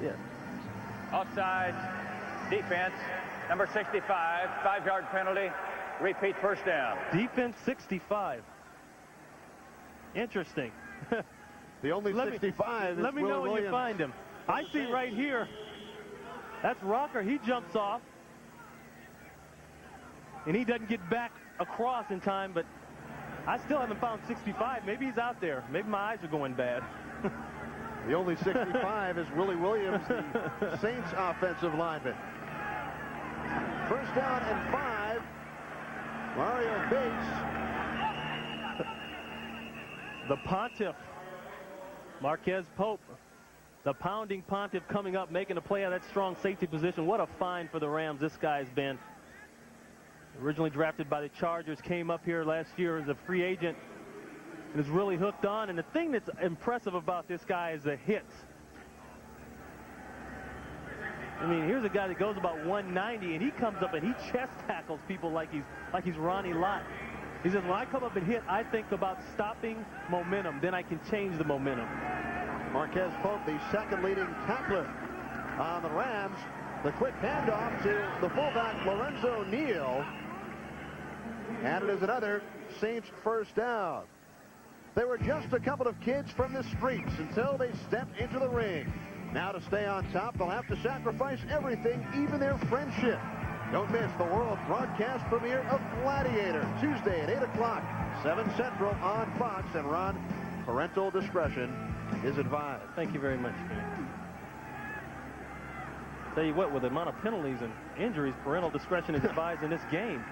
Yeah. Offside, defense, number 65, 5-yard penalty, repeat 1st down. Defense 65. Interesting. The only 65 is Let me know when Williams. you find him. I see right here. That's Rocker. He jumps off. And he doesn't get back across in time, but I still haven't found 65. Maybe he's out there. Maybe my eyes are going bad. The only 65 is Willie Williams, the Saints offensive lineman. 1st down and 5. Mario Bates. The Pontiff, Marquez Pope, the pounding Pontiff coming up, making a play out of that strong safety position. What a find for the Rams this guy's been. Originally drafted by the Chargers, came up here last year as a free agent and is really hooked on. And the thing that's impressive about this guy is the hits. I mean, here's a guy that goes about 190, and he comes up and he chest tackles people like he's Ronnie Lott. He says, when I come up and hit, I think about stopping momentum. Then I can change the momentum. Marquez Pope, the 2nd leading tackler on the Rams. The quick handoff to the fullback, Lorenzo Neal. And it is another Saints 1st down. They were just a couple of kids from the streets until they stepped into the ring. Now to stay on top, they'll have to sacrifice everything, even their friendship. Don't miss the world broadcast premiere of Gladiator, Tuesday at 8 o'clock, 7 Central on Fox. And Ron, parental discretion is advised. Thank you very much, man. Tell you what, with the amount of penalties and injuries, parental discretion is advised in this game.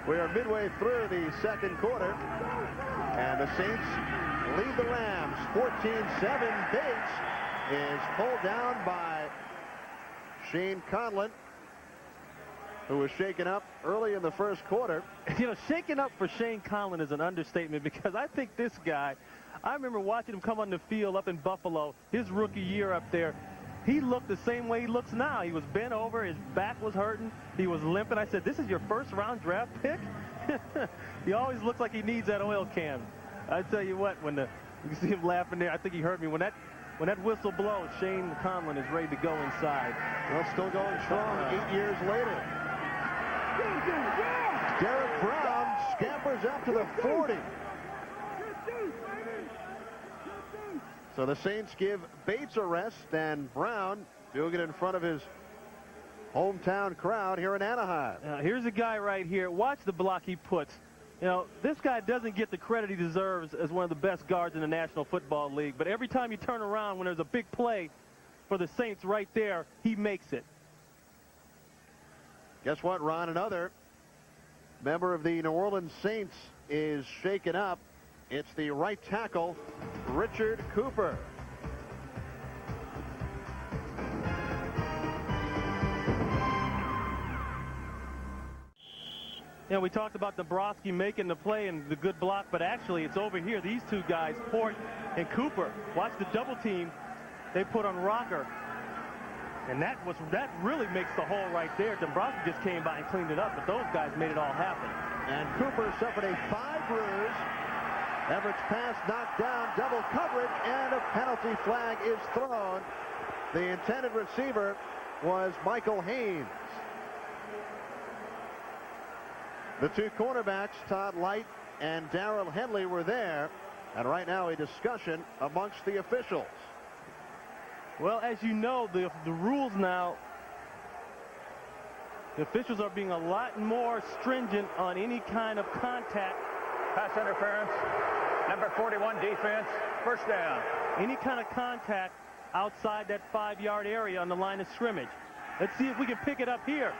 We are midway through the second quarter, and the Saints lead the Rams 14-7. Bates is pulled down by Shane Conlon, who was shaken up early in the first quarter. You know, shaken up for Shane Conlon is an understatement, because I think this guy, I remember watching him come on the field up in Buffalo, his rookie year up there. He looked the same way he looks now. He was bent over. His back was hurting. He was limping. I said, this is your first-round draft pick? He always looks like he needs that oil can. I tell you what, you can see him laughing there. I think he heard me. When that whistle blows, Shane Conlon is ready to go inside. Well, still going strong 8 years later. Derek Brown scampers up to the 40. So the Saints give Bates a rest, and Brown doing it in front of his hometown crowd here in Anaheim. Here's a guy right here. Watch the block he puts. You know, this guy doesn't get the credit he deserves as one of the best guards in the National Football League. But every time you turn around when there's a big play for the Saints right there, he makes it. Guess what, Ron? Another member of the New Orleans Saints is shaken up. It's the right tackle, Richard Cooper. You know, we talked about Dombrowski making the play and the good block, but actually it's over here. These two guys, Port and Cooper. Watch the double team they put on Rocker. And that really makes the hole right there. Dombrowski just came by and cleaned it up, but those guys made it all happen. And Cooper suffered a 5 bruise. Everett's pass knocked down, double coverage, and a penalty flag is thrown. The intended receiver was Michael Haynes. The two cornerbacks, Todd Light and Darrell Henley, were there. And right now a discussion amongst the officials. Well, as you know, the rules now, the officials are being a lot more stringent on any kind of contact. Pass interference. Number 41, defense. First down. Any kind of contact outside that 5-yard area on the line of scrimmage. Let's see if we can pick it up here.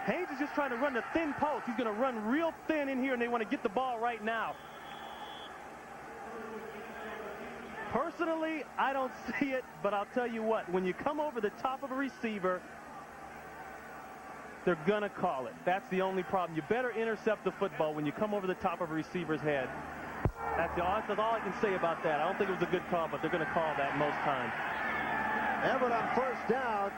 Haynes is just trying to run the thin post. He's going to run real thin in here, and they want to get the ball right now. Personally, I don't see it, but I'll tell you what. When you come over the top of a receiver, they're going to call it. That's the only problem. You better intercept the football when you come over the top of a receiver's head. That's all I can say about that. I don't think it was a good call, but they're going to call that most times. Everett on first down.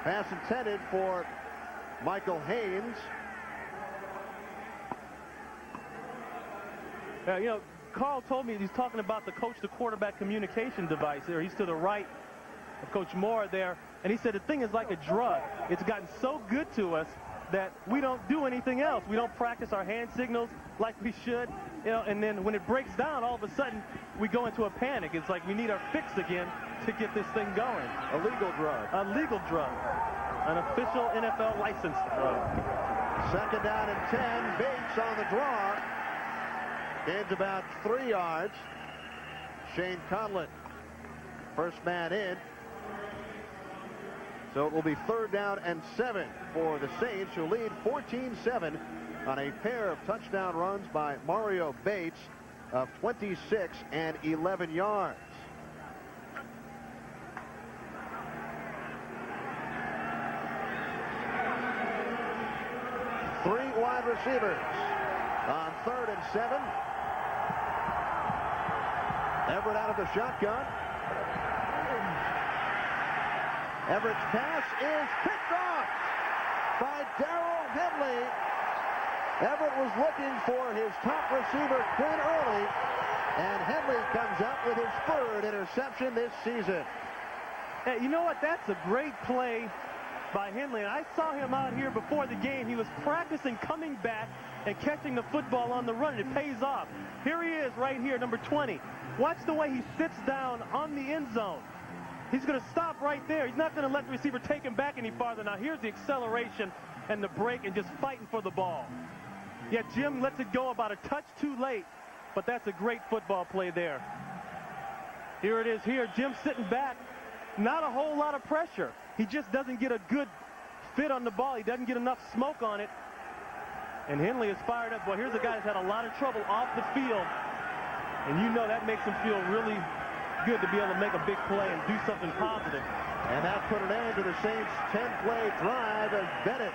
Pass intended for Michael Haynes. You know, Carl told me he's talking about the coach-to-quarterback communication device there. He's to the right of Coach Moore there. And he said the thing is like a drug. It's gotten so good to us that we don't do anything else. We don't practice our hand signals like we should. You know, and then when it breaks down, all of a sudden we go into a panic. It's like we need our fix again to get this thing going. A legal drug. A legal drug. An official NFL licensed drug. Second down and 10. Bates on the draw. Gains about 3 yards. Shane Conlon, first man in. So it will be third down and 7 for the Saints, who lead 14-7 on a pair of touchdown runs by Mario Bates of 26 and 11 yards. Three wide receivers on third and 7. Everett out of the shotgun. Everett's pass is picked off by Darrell Henley. Everett was looking for his top receiver, Quinn Early, and Henley comes up with his 3rd interception this season. Hey, you know what? That's a great play by Henley. And I saw him out here before the game. He was practicing coming back and catching the football on the run, and it pays off. Here he is right here, number 20. Watch the way he sits down on the end zone. He's going to stop right there. He's not going to let the receiver take him back any farther. Now here's the acceleration and the break and just fighting for the ball. Yeah, Jim lets it go about a touch too late, but that's a great football play there. Here it is here. Jim sitting back. Not a whole lot of pressure. He just doesn't get a good fit on the ball. He doesn't get enough smoke on it. And Henley is fired up. Well, here's a guy that's had a lot of trouble off the field. And you know that makes him feel really good to be able to make a big play and do something positive. And that put an end to the Saints' 10-play drive as Bettis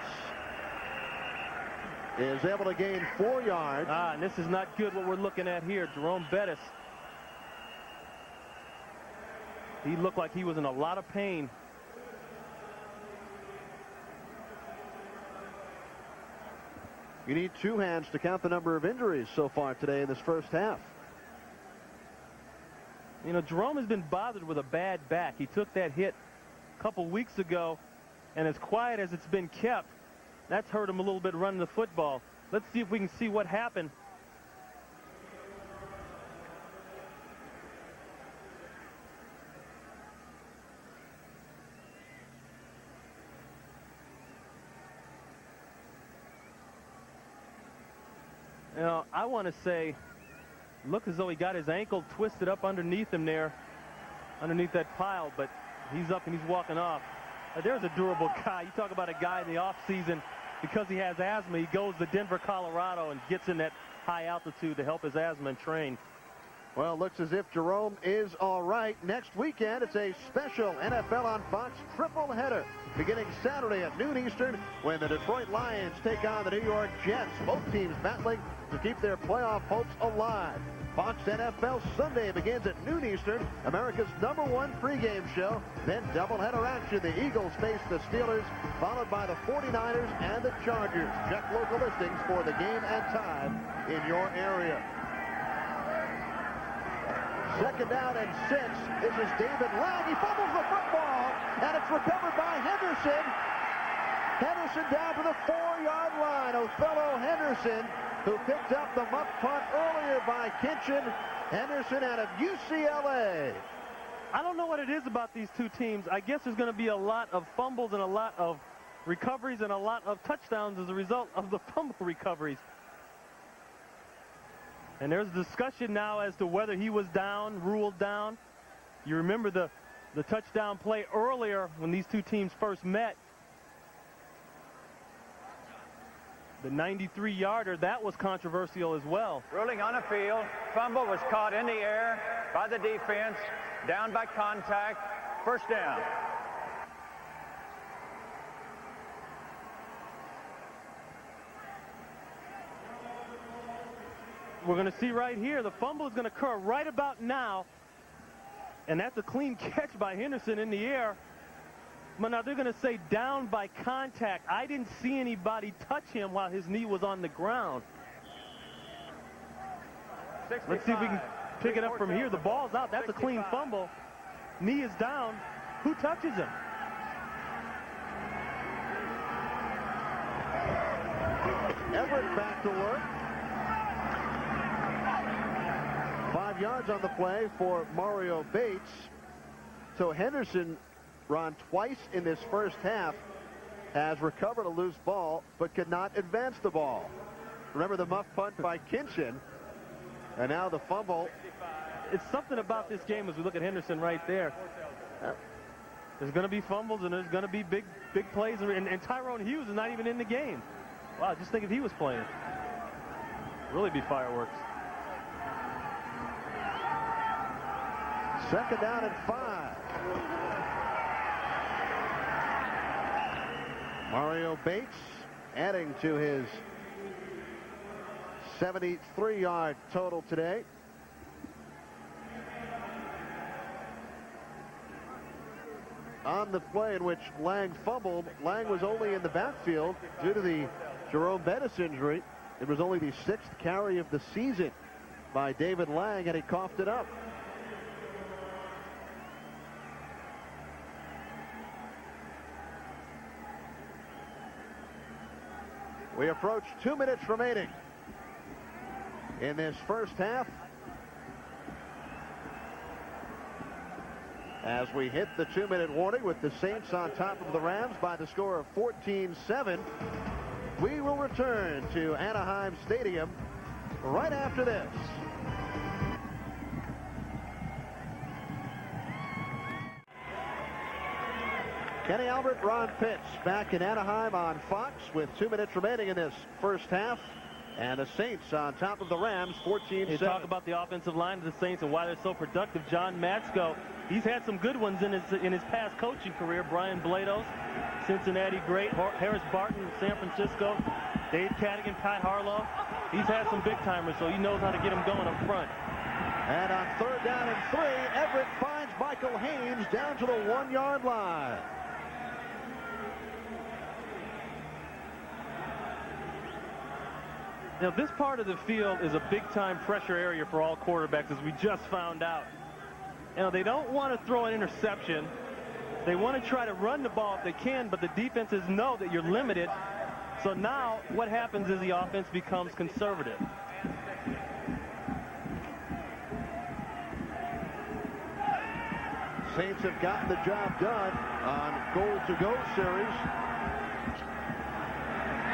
is able to gain 4 yards. And this is not good what we're looking at here. Jerome Bettis. He looked like he was in a lot of pain. You need 2 hands to count the number of injuries so far today in this first half. You know, Jerome has been bothered with a bad back. He took that hit a couple weeks ago, and as quiet as it's been kept, that's hurt him a little bit running the football. Let's see if we can see what happened. You know, I want to say, look as though he got his ankle twisted up underneath him there, underneath that pile, but he's up and he's walking off. There's a durable guy. You talk about a guy in the offseason, because he has asthma, he goes to Denver, Colorado, and gets in that high altitude to help his asthma and train. Well, looks as if Jerome is all right. Next weekend, it's a special NFL on Fox triple header beginning Saturday at noon Eastern when the Detroit Lions take on the New York Jets. Both teams battling to keep their playoff hopes alive. Fox NFL Sunday begins at noon Eastern, America's #1 pregame show. Then doubleheader action. The Eagles face the Steelers, followed by the 49ers and the Chargers. Check local listings for the game and time in your area. 2nd down and 6. This is David Lang. He fumbles the football, and it's recovered by Henderson. Henderson down to the 4-yard line. Othello Henderson, who picked up the muff punt earlier by Kinchin. Henderson out of UCLA. I don't know what it is about these two teams. I guess there's going to be a lot of fumbles and a lot of recoveries and a lot of touchdowns as a result of the fumble recoveries. And there's discussion now as to whether he was down, ruled down. You remember the touchdown play earlier when these two teams first met. The 93-yarder, that was controversial as well. Ruling on a field. Fumble was caught in the air by the defense. Down by contact. First down. We're going to see right here, the fumble is going to occur right about now. And that's a clean catch by Henderson in the air. But now they're going to say down by contact. I didn't see anybody touch him while his knee was on the ground. 65. Let's see if we can pick it up from here. The ball's out. That's 65. A clean fumble. Knee is down. Who touches him? Everett back to work. 5 yards on the play for Mario Bates. So Henderson, Ron, twice in this first half has recovered a loose ball but could not advance the ball. Remember the muff punt by Kinchin, and now the fumble. It's something about this game as we look at Henderson right there. There's going to be fumbles and there's going to be big plays, and Tyrone Hughes is not even in the game. Wow, just think if he was playing. Really be fireworks. 2nd down and 5. Mario Bates adding to his 73-yard total today. On the play in which Lang fumbled, Lang was only in the backfield due to the Jerome Bettis injury. It was only the 6th carry of the season by David Lang, and he coughed it up. We approach 2 minutes remaining in this first half as we hit the 2-minute warning with the Saints on top of the Rams by the score of 14-7. We will return to Anaheim Stadium right after this. Kenny Albert, Ron Pitts back in Anaheim on Fox with 2 minutes remaining in this first half. And the Saints on top of the Rams, 14-7. You talk about the offensive line of the Saints and why they're so productive. John Matsko, he's had some good ones in his past coaching career. Brian Blados, Cincinnati great. Harris Barton, San Francisco. Dave Cadigan, Pat Harlow. He's had some big timers, so he knows how to get them going up front. And on 3rd down and 3, Everett finds Michael Haynes down to the 1-yard line. Now, this part of the field is a big-time pressure area for all quarterbacks, as we just found out. You know, they don't want to throw an interception. They want to try to run the ball if they can, but the defenses know that you're limited. So now what happens is the offense becomes conservative. Saints have gotten the job done on goal-to-go series.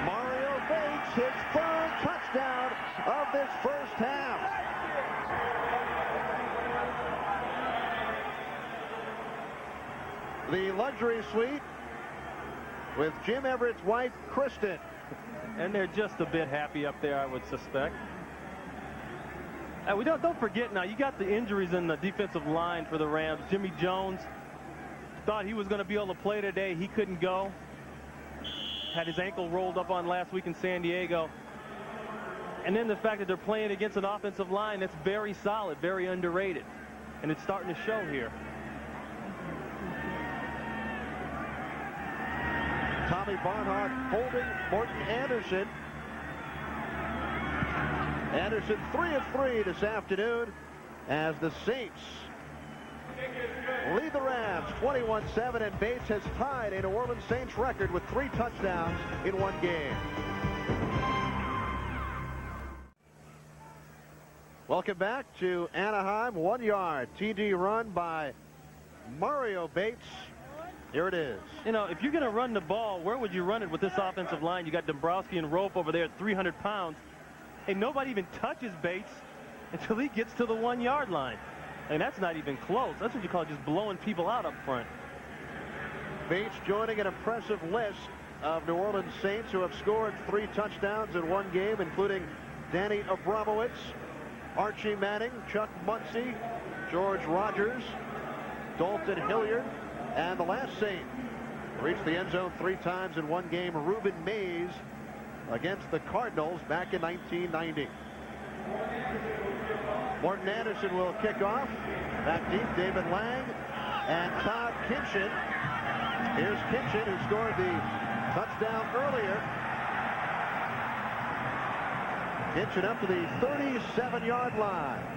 Mario Bates, his 3rd touchdown of this first half. The luxury suite with Jim Everett's wife, Kristen. And they're just a bit happy up there, I would suspect. And we don't forget now, you got the injuries in the defensive line for the Rams. Jimmy Jones thought he was going to be able to play today. He couldn't go. Had his ankle rolled up on last week in San Diego. And then the fact that they're playing against an offensive line that's very solid, very underrated. And it's starting to show here. Tommy Barnhart holding Morton Anderson. Anderson 3 of 3 this afternoon as the Saints lead the Rams 21-7, and Bates has tied a New Orleans Saints record with 3 touchdowns in one game. Welcome back to Anaheim. 1 yard TD run by Mario Bates. Here it is. You know, if you're going to run the ball, where would you run it with this offensive line? You got Dombrowski and Rope over there at 300 pounds. And nobody even touches Bates until he gets to the 1-yard line. And that's not even close. That's what you call just blowing people out up front. Bates joining an impressive list of New Orleans Saints who have scored 3 touchdowns in one game, including Danny Abramowitz, Archie Manning, Chuck Muncie, George Rogers, Dalton Hilliard, and the last Saint reached the end zone 3 times in one game, Reuben Mays, against the Cardinals back in 1990. Morton Anderson will kick off. Back deep, David Lang and Todd Kinchin. Here's Kinchin, who scored the touchdown earlier. Kinchin up to the 37-yard line.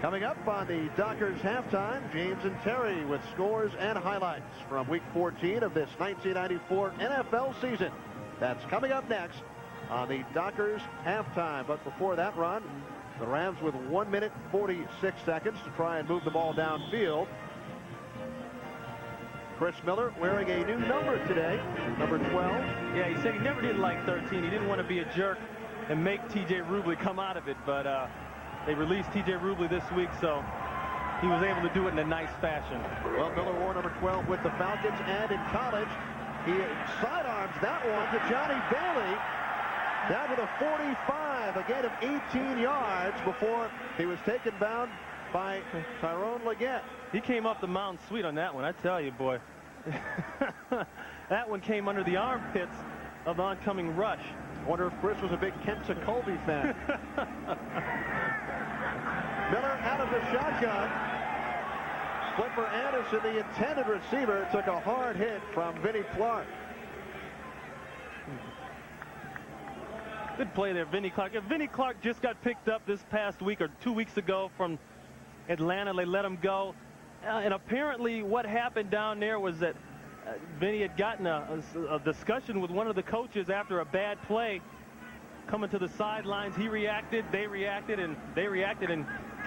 Coming up on the Dockers halftime, James and Terry with scores and highlights from Week 14 of this 1994 NFL season. That's coming up next on the Dockers halftime. But before that run, the Rams with 1 minute 46 seconds to try and move the ball downfield. Chris Miller wearing a new number today, number 12. Yeah, he said he never did like 13. He didn't want to be a jerk and make T.J. Rubley come out of it, but they released T.J. Rubley this week, so he was able to do it in a nice fashion. Well, Miller wore number 12 with the Falcons, and in college, he sidearms that one to Johnny Bailey down to the 45, a gain of 18 yards before he was taken down by Tyrone Leggett. He came up the mountain sweet on that one, I tell you, boy. That one came under the armpits of the oncoming rush. Wonder if Chris was a big Kenta Colby fan. Miller out of the shotgun. Flipper Anderson, the intended receiver, took a hard hit from Vinnie Clark. Good play there, Vinnie Clark. If Vinnie Clark just got picked up this past week or 2 weeks ago from Atlanta, they let him go. And apparently what happened down there was that Vinny had gotten a discussion with one of the coaches after a bad play. Coming to the sidelines, he reacted, they reacted, and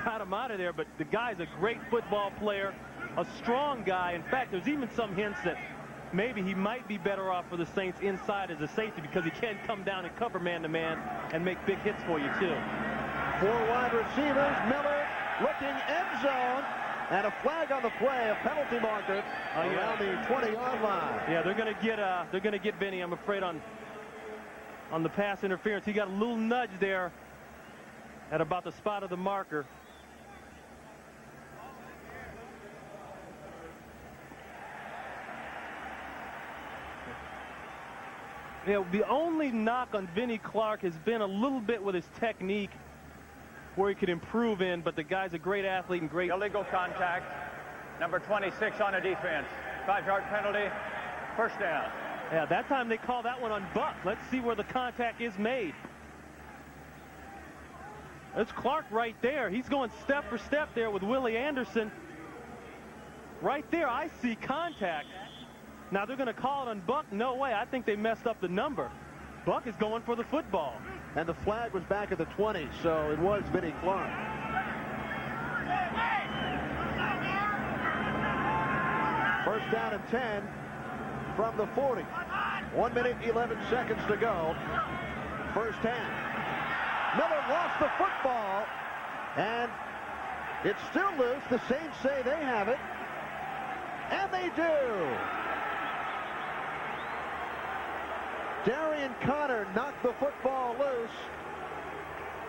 got him out of there. But the guy's a great football player, a strong guy. In fact, there's even some hints that maybe he might be better off for the Saints inside as a safety because he can come down and cover man-to-man and make big hits for you, too. 4 wide receivers. Miller looking end zone. And a flag on the play, a penalty marker around the 20-yard line. Yeah, they're going to get Vinny, I'm afraid, on the pass interference. He got a little nudge there at about the spot of the marker. Yeah, the only knock on Vinny Clark has been a little bit with his technique, where he could improve in, but the guy's a great athlete and great. Illegal contact, number 26 on a defense. 5-yard penalty, first down. Yeah, that time they call that one on Buck. Let's see where the contact is made. It's Clark right there. He's going step for step there with Willie Anderson. Right there, I see contact. Now they're going to call it on Buck. No way. I think they messed up the number. Buck is going for the football. And the flag was back at the 20, so it was Vinny Clark. First down and 10 from the 40. 1 minute, 11 seconds to go. First half. Miller lost the football, and it's still loose. The Saints say they have it, and they do. Darian Connor knocked the football loose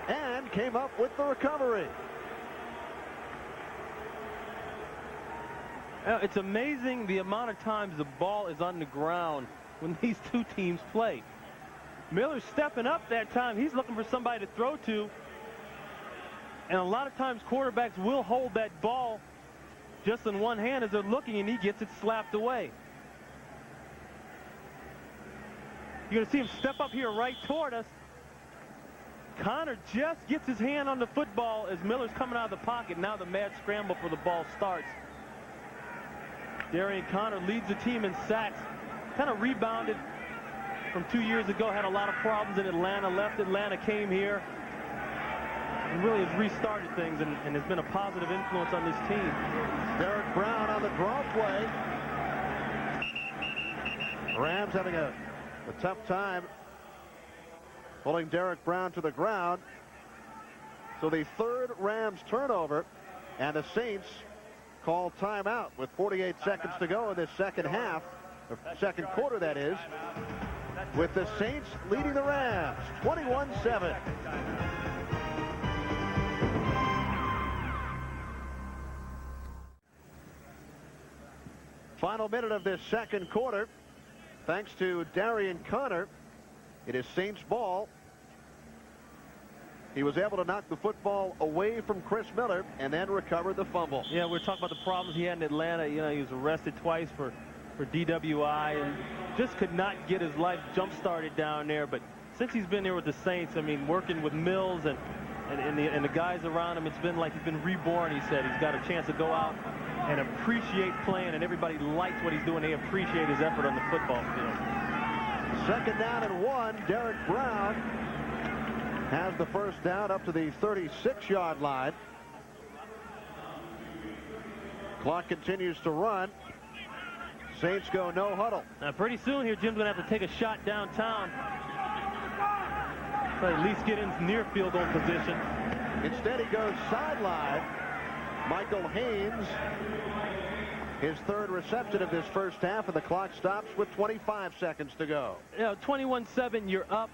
and came up with the recovery. It's amazing the amount of times the ball is on the ground when these two teams play. Miller's stepping up that time. He's looking for somebody to throw to. And a lot of times quarterbacks will hold that ball just in one hand as they're looking, and he gets it slapped away. You're going to see him step up here right toward us. Connor just gets his hand on the football as Miller's coming out of the pocket. Now the mad scramble for the ball starts. Darian Connor leads the team in sacks. Kind of rebounded from 2 years ago. Had a lot of problems in Atlanta. Left Atlanta, came here. And really has restarted things and has been a positive influence on this team. Derek Brown on the draw play. Rams having a tough time pulling Derek Brown to the ground. So the third Rams turnover, and the Saints call timeout with 48 seconds to go in this second half, or second quarter that is, with the Saints leading the Rams 21-7. Final minute of this second quarter. Thanks to Darian Connor, it is Saints ball. He was able to knock the football away from Chris Miller and then recover the fumble. Yeah, we're talking about the problems he had in Atlanta. You know, he was arrested twice for DWI and just could not get his life jump-started down there. But since he's been there with the Saints, I mean, working with Mills and the guys around him, it's been like he's been reborn, he said. He's got a chance to go out and appreciate playing, and everybody likes what he's doing. They appreciate his effort on the football field. Second down and 1. Derek Brown has the first down up to the 36-yard line. Clock continues to run. Saints go no huddle. Now, pretty soon here, Jim's going to have to take a shot downtown. So at least get in near field goal position. Instead, he goes sideline. Michael Haynes, his third reception of this first half, and the clock stops with 25 seconds to go. You know, 21-7, you're up.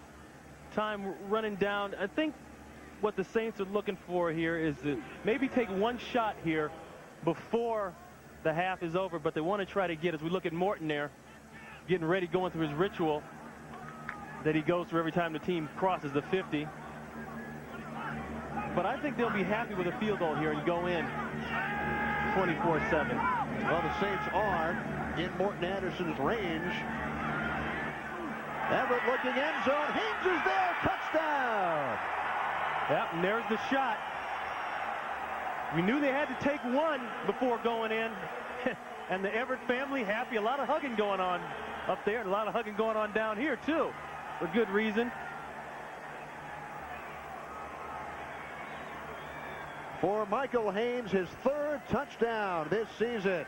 Time running down. I think what the Saints are looking for here is to maybe take one shot here before the half is over, but they want to try to get, as we look at Morton there, getting ready, going through his ritual that he goes through every time the team crosses the 50. But I think they'll be happy with a field goal here and go in 24-7. Well, the Saints are in Morton Anderson's range. Everett looking end zone. Haynes is there. Touchdown. Yep, and there's the shot. We knew they had to take one before going in. And the Everett family happy. A lot of hugging going on up there and a lot of hugging going on down here, too, for good reason. For Michael Haynes, his third touchdown this season.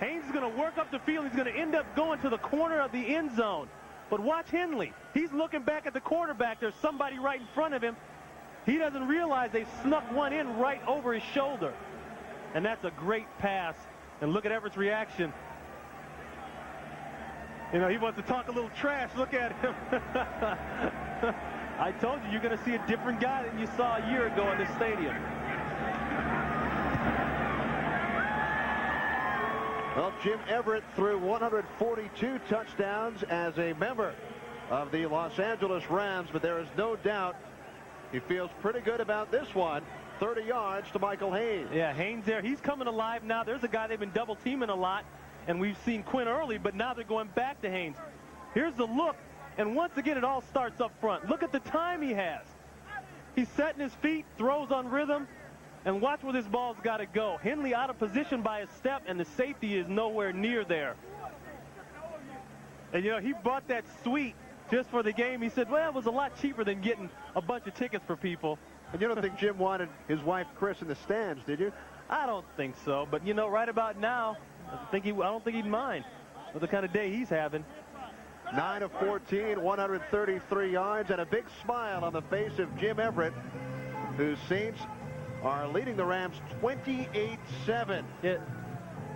Haynes is going to work up the field. He's going to end up going to the corner of the end zone. But watch Henley. He's looking back at the quarterback. There's somebody right in front of him. He doesn't realize they snuck one in right over his shoulder. And that's a great pass. And look at Everett's reaction. You know, he wants to talk a little trash. Look at him. I told you, you're going to see a different guy than you saw a year ago in this stadium. Well, Jim Everett threw 142 touchdowns as a member of the Los Angeles Rams, but there is no doubt he feels pretty good about this one. 30 yards to Michael Haynes. Yeah, Haynes there. He's coming alive now. There's a guy they've been double teaming a lot, and we've seen Quinn early, but now they're going back to Haynes. Here's the look, and once again it all starts up front. Look at the time he has. He's setting his feet, throws on rhythm, and watch where this ball's got to go. Henley out of position by a step, and the safety is nowhere near there. And, you know, he bought that suite just for the game. He said, well, it was a lot cheaper than getting a bunch of tickets for people. And you don't think Jim wanted his wife, Chris, in the stands, did you? I don't think so. But, you know, right about now, I don't think he'd mind with the kind of day he's having. 9 of 14, 133 yards, and a big smile on the face of Jim Everett, whose Saints are leading the Rams 28-7.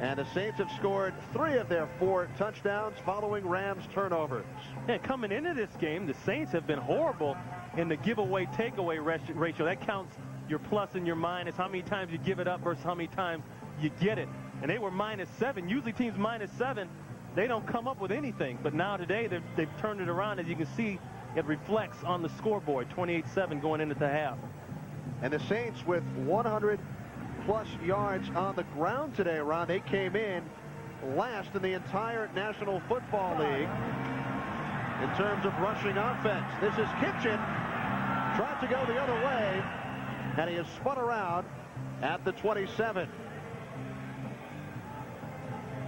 And the Saints have scored 3 of their 4 touchdowns following Rams turnovers. Yeah, coming into this game, the Saints have been horrible in the giveaway takeaway ratio. That counts your plus and your minus, how many times you give it up versus how many times you get it. And they were -7. Usually teams -7, they don't come up with anything. But now today they've turned it around. As you can see, it reflects on the scoreboard. 28-7 going into the half. And the Saints with 100-plus yards on the ground today, Ron. They came in last in the entire National Football League in terms of rushing offense. This is Kitchen. Tried to go the other way, and he has spun around at the 27.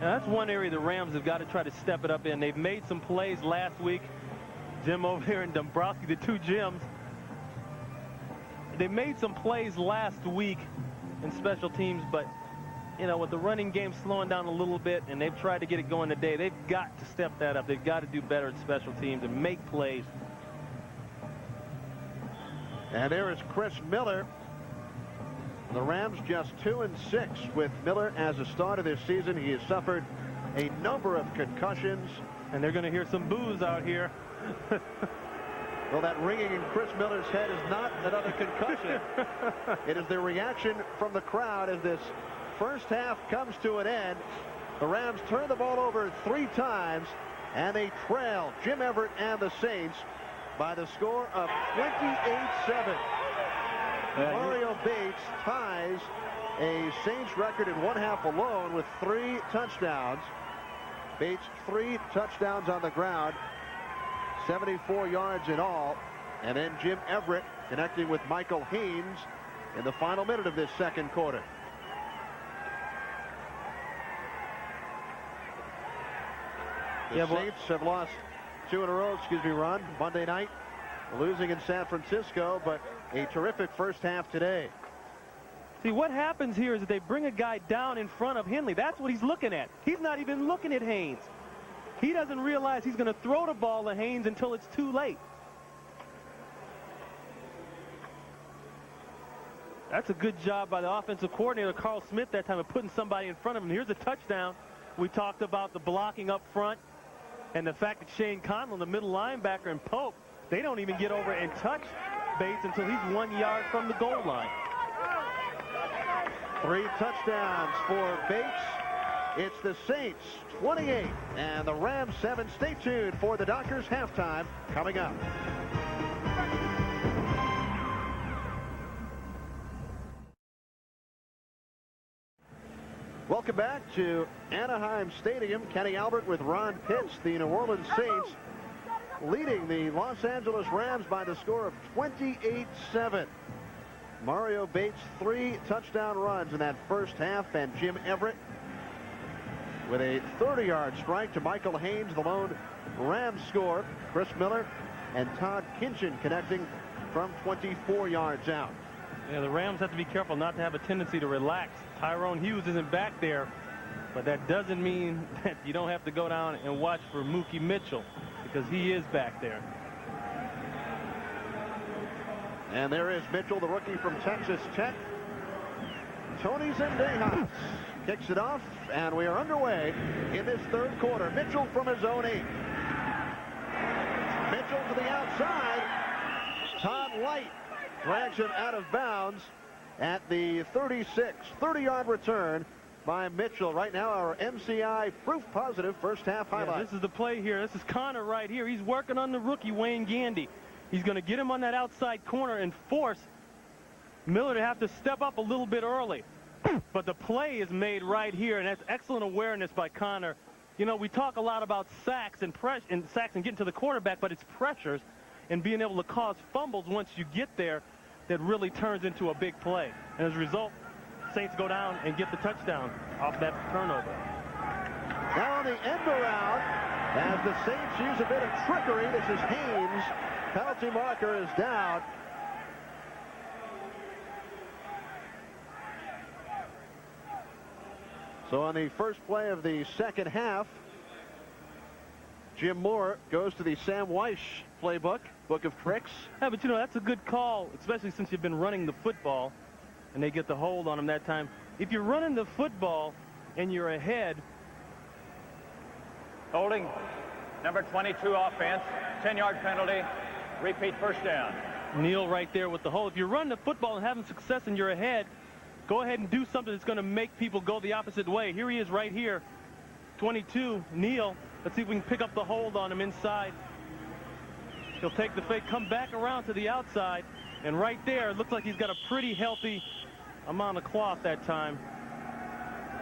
Now, that's one area the Rams have got to try to step it up in. They've made some plays last week. Jim over here and Dombrowski, the two Jims. They made some plays last week in special teams, but, you know, with the running game slowing down a little bit, and they've tried to get it going today, they've got to step that up. They've got to do better at special teams and make plays. And there is Chris Miller. The Rams just 2-6 with Miller as a starter this season. He has suffered a number of concussions. And they're going to hear some boos out here. Well, that ringing in Chris Miller's head is not another concussion. It is the reaction from the crowd as this first half comes to an end. The Rams turn the ball over 3 times, and they trail Jim Everett and the Saints by the score of 28-7. Mario Bates ties a Saints record in one half alone with 3 touchdowns. Bates 3 touchdowns on the ground, 74 yards in all. And then Jim Everett connecting with Michael Haynes in the final minute of this second quarter. The Saints have lost 2 in a row, Ron. Monday night, losing in San Francisco, but a terrific first half today. See, what happens here is that they bring a guy down in front of Henley. That's what he's looking at. He's not even looking at Haynes. He doesn't realize he's going to throw the ball to Haynes until it's too late. That's a good job by the offensive coordinator, Carl Smith, that time of putting somebody in front of him. Here's a touchdown. We talked about the blocking up front and the fact that Shane Conlon, the middle linebacker, and Pope, they don't even get over and touch Bates until he's 1 yard from the goal line. 3 touchdowns for Bates. It's the Saints 28 and the Rams 7. Stay tuned for the Dockers halftime coming up. Welcome back to Anaheim Stadium. Kenny Albert with Ron Pitts. The New Orleans Saints leading the Los Angeles Rams by the score of 28-7. Mario Bates 3 touchdown runs in that first half, and Jim Everett with a 30-yard strike to Michael Haynes, the lone Rams score. Chris Miller and Todd Kinchin connecting from 24 yards out. Yeah, the Rams have to be careful not to have a tendency to relax. Tyrone Hughes isn't back there, but that doesn't mean that you don't have to go down and watch for Mookie Mitchell, because he is back there. And there is Mitchell, the rookie from Texas Tech. Tony Zendejas kicks it off, and we are underway in this third quarter. Mitchell from his own 8. Mitchell to the outside. Todd Light drags him out of bounds at the 36. 30-yard return by Mitchell. Right now, our MCI proof positive first half highlight. Yeah, this is the play here. This is Connor right here. He's working on the rookie, Wayne Gandy. He's going to get him on that outside corner and force Miller to have to step up a little bit early. But the play is made right here, and that's excellent awareness by Connor. You know, we talk a lot about sacks and getting to the quarterback, but it's pressures and being able to cause fumbles once you get there that really turns into a big play. And as a result, Saints go down and get the touchdown off that turnover. Now on the end around, as the Saints use a bit of trickery, this is Haynes. Penalty marker is down. So on the first play of the second half, Jim Moore goes to the Sam Weish playbook, book of tricks. Yeah, but you know, that's a good call, especially since you've been running the football, and they get the hold on him that time. If you're running the football and you're ahead. Holding, number 22 offense, 10-yard penalty, repeat first down. Neal right there with the hold. If you're running the football and having success and you're ahead, go ahead and do something that's going to make people go the opposite way. Here he is right here, 22, Neal. Let's see if we can pick up the hold on him inside. He'll take the fake, come back around to the outside, and right there, it looks like he's got a pretty healthy amount of cloth that time.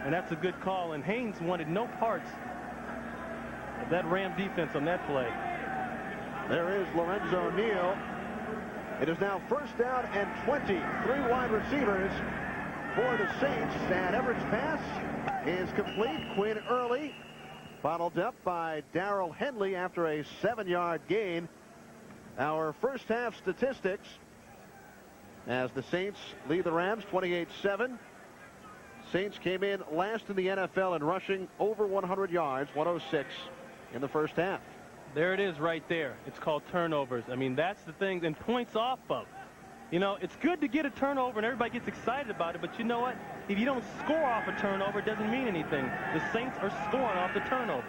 And that's a good call, and Haynes wanted no parts of that Ram defense on that play. There is Lorenzo Neal. It is now first down and 20. 3 wide receivers for the Saints, and Everett's pass is complete. Quinn Early followed up by Darrell Henley after a 7-yard gain. Our first half statistics as the Saints lead the Rams 28-7. Saints came in last in the NFL in rushing over 100 yards, 106 in the first half. There it is right there. It's called turnovers. I mean, that's the thing, and points off of. You know, it's good to get a turnover and everybody gets excited about it, but you know what? If you don't score off a turnover, it doesn't mean anything. The Saints are scoring off the turnovers.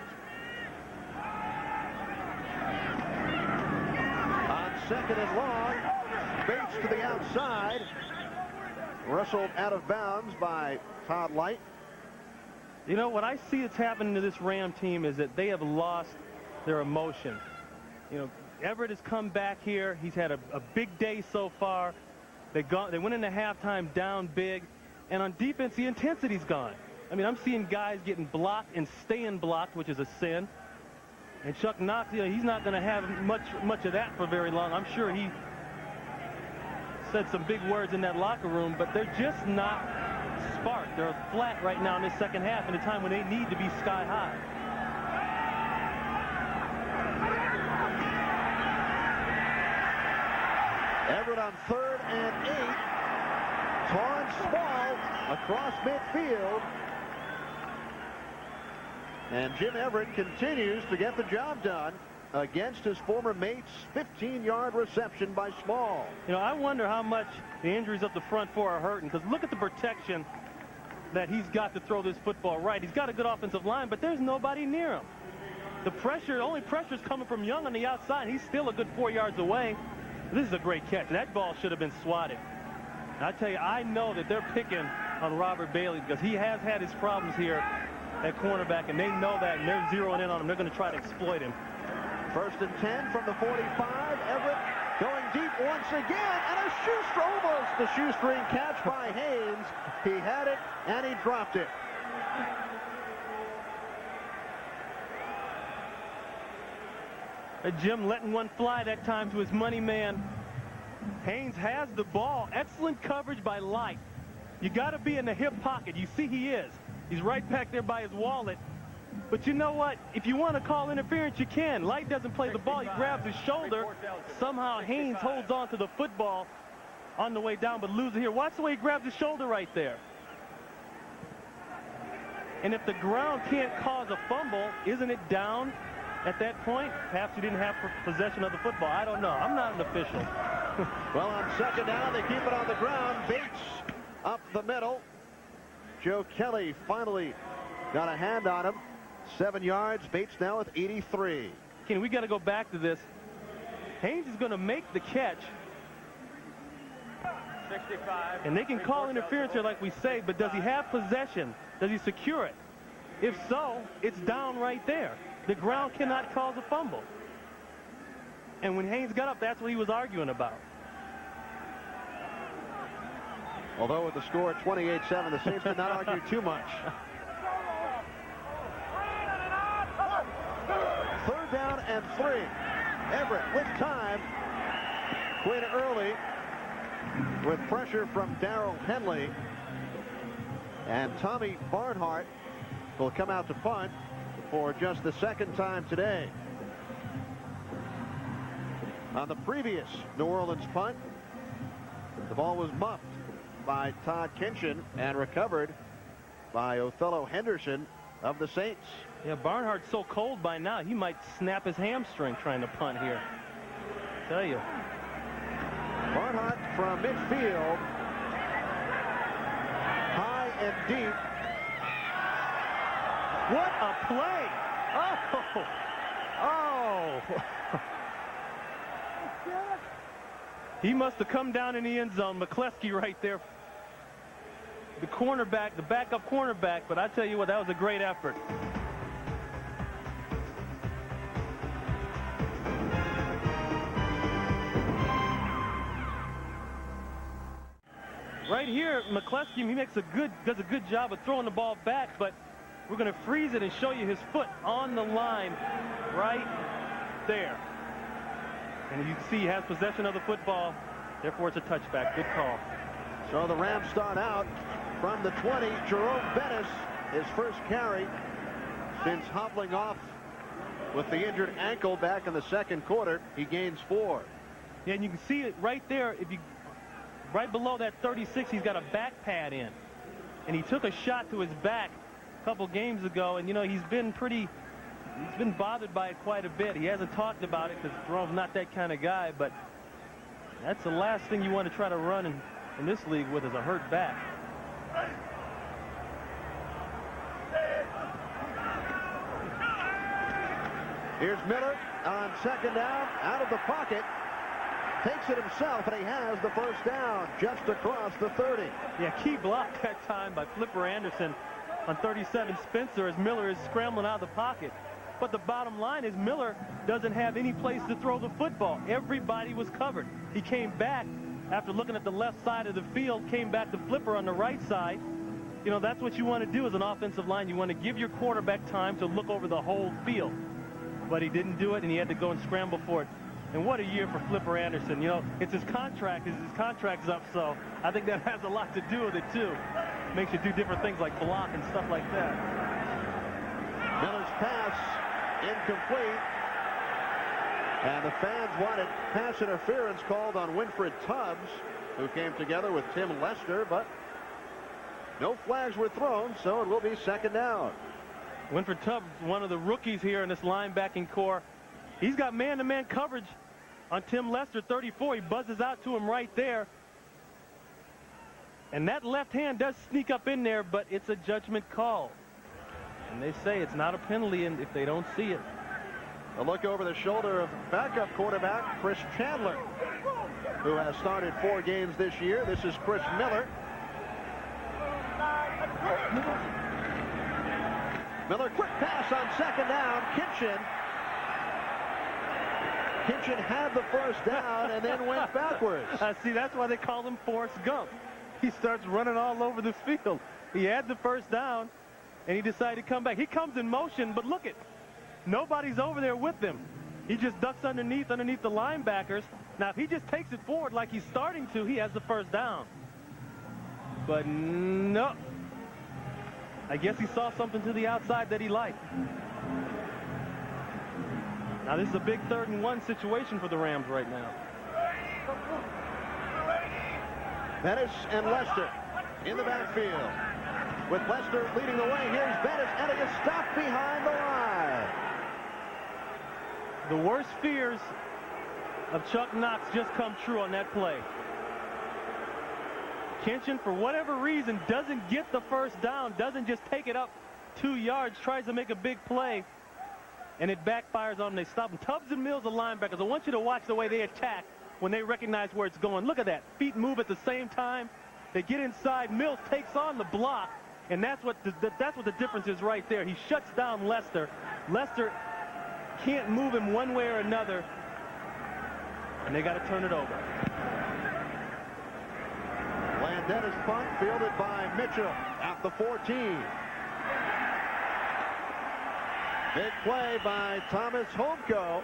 On second and long, Bates to the outside. Wrestled out of bounds by Todd Light. You know, what I see that's happening to this Ram team is that they have lost their emotion. You know, Everett has come back here. He's had a big day so far. They went into halftime down big. And on defense, the intensity's gone. I mean, I'm seeing guys getting blocked and staying blocked, which is a sin. And Chuck Knox, you know, he's not going to have much of that for very long. I'm sure he said some big words in that locker room, but they're just not sparked. They're flat right now in this second half in a time when they need to be sky high. Everett on 3rd and 8. Torrance Small across midfield. And Jim Everett continues to get the job done against his former mate's 15-yard reception by Small. You know, I wonder how much the injuries up the front four are hurting, because look at the protection that he's got to throw this football right. He's got a good offensive line, but there's nobody near him. The only pressure is coming from Young on the outside. He's still a good 4 yards away. This is a great catch. That ball should have been swatted. And I tell you, I know that they're picking on Robert Bailey because he has had his problems here at cornerback, and they know that, and they're zeroing in on him. They're going to try to exploit him. 1st and 10 from the 45. Everett going deep once again, and almost a shoestring catch by Haynes. He had it, and he dropped it. Jim letting one fly that time to his money man. Haynes has the ball. Excellent coverage by Light. You got to be in the hip pocket. You see he is. He's right back there by his wallet. But you know what? If you want to call interference, you can. Light doesn't play the ball. He grabs his shoulder. Somehow Haynes holds on to the football on the way down, but loses it here. Watch the way he grabs his shoulder right there. And if the ground can't cause a fumble, isn't it down at that point? Perhaps he didn't have possession of the football. I don't know. I'm not an official. Well, on 2nd down, they keep it on the ground. Bates up the middle. Joe Kelly finally got a hand on him. 7 yards. Bates now with 83. Kenny, we got to go back to this. Haynes is going to make the catch. 65. And they can call interference here like we say, but does he have possession? Does he secure it? If so, it's down right there. The ground cannot cause a fumble. And when Haynes got up, that's what he was arguing about. Although with the score 28-7, the Saints did not argue too much. 3rd down and 3. Everett with time. Quinn early with pressure from Darrell Henley. And Tommy Barnhart will come out to punt for just the 2nd time today. On the previous New Orleans punt, the ball was muffed by Todd Kinchin and recovered by Othello Henderson of the Saints. Yeah, Barnhart's so cold by now, he might snap his hamstring trying to punt here. I tell you. Barnhart from midfield. High and deep. What a play! Oh! He must have come down in the end zone. McCleskey right there. The cornerback, the backup cornerback, but I tell you what, that was a great effort. Right here, McCleskey, he does a good job of throwing the ball back, but we're going to freeze it and show you his foot on the line right there. And you can see he has possession of the football. Therefore, it's a touchback. Good call. So the Rams start out from the 20. Jerome Bettis, his first carry since hobbling off with the injured ankle back in the 2nd quarter. He gains 4. Yeah, and you can see it right there. Right below that 36, he's got a back pad in. And he took a shot to his back a couple games ago. And, you know, he's been bothered by it quite a bit. He hasn't talked about it because Jerome's not that kind of guy. But that's the last thing you want to try to run in this league with is a hurt back. Here's Miller on 2nd down, out of the pocket. Takes it himself, and he has the 1st down just across the 30. Yeah, key block that time by Flipper Anderson on 37 Spencer as Miller is scrambling out of the pocket. But the bottom line is Miller doesn't have any place to throw the football. Everybody was covered. He came back after looking at the left side of the field, came back to Flipper on the right side. You know, that's what you want to do as an offensive line. You want to give your quarterback time to look over the whole field. But he didn't do it, and he had to go and scramble for it. And what a year for Flipper Anderson. You know, it's his contract. His contract's up, so I think that has a lot to do with it, too. Makes you do different things like block and stuff like that. Miller's pass incomplete. And the fans wanted pass interference called on Winfred Tubbs, who came together with Tim Lester, but no flags were thrown, so it will be 2nd down. Winfred Tubbs, one of the rookies here in this linebacking core. He's got man-to-man coverage on Tim Lester, 34. He buzzes out to him right there. And that left hand does sneak up in there, but it's a judgment call. And they say it's not a penalty if they don't see it. A look over the shoulder of backup quarterback Chris Chandler, who has started 4 games this year. This is Chris Miller. Miller, quick pass on 2nd down. Kinchin had the 1st down and then went backwards. See, that's why they call him Forrest Gump. He starts running all over the field. He had the 1st down, and he decided to come back. He comes in motion, but look it. Nobody's over there with him. He just ducks underneath the linebackers. Now, if he just takes it forward like he's starting to, he has the 1st down. But no. I guess he saw something to the outside that he liked. Now, this is a big 3rd and 1 situation for the Rams right now. Bettis and Lester in the backfield. With Lester leading the way, here's Bettis, and he is stopped behind the line. The worst fears of Chuck Knox just come true on that play. Kinchin, for whatever reason, doesn't get the first down, doesn't just take it up 2 yards, tries to make a big play, and it backfires on them. They stop him. Tubbs and Mills, the linebackers, I want you to watch the way they attack when they recognize where it's going. Look at that. Feet move at the same time. They get inside. Mills takes on the block, and that's what the difference is right there. He shuts down Lester. Lester can't move him one way or another, and they got to turn it over. Landeta's punt fielded by Mitchell at the 14. Big play by Thomas Holmko.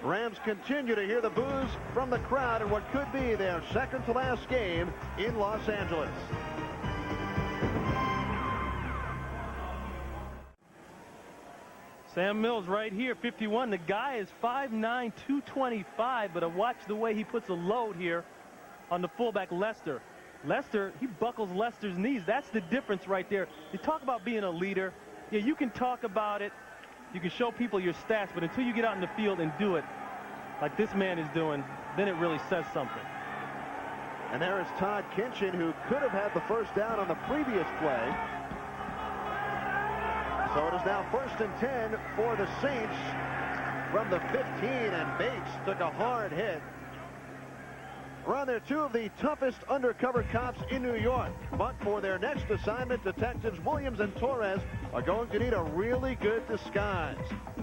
Rams continue to hear the boos from the crowd in what could be their second to last game in Los Angeles. Sam Mills right here, 51. The guy is 5'9", 225, but watch the way he puts a load here on the fullback Lester. Lester, he buckles Lester's knees. That's the difference right there. You talk about being a leader. Yeah, you can talk about it. You can show people your stats, but until you get out in the field and do it like this man is doing, then it really says something. And there is Todd Kinchin, who could have had the first down on the previous play. So it is now 1st and 10 for the Saints from the 15, and Bates took a hard hit. Around there, two of the toughest undercover cops in New York. But for their next assignment, detectives Williams and Torres are going to need a really good disguise.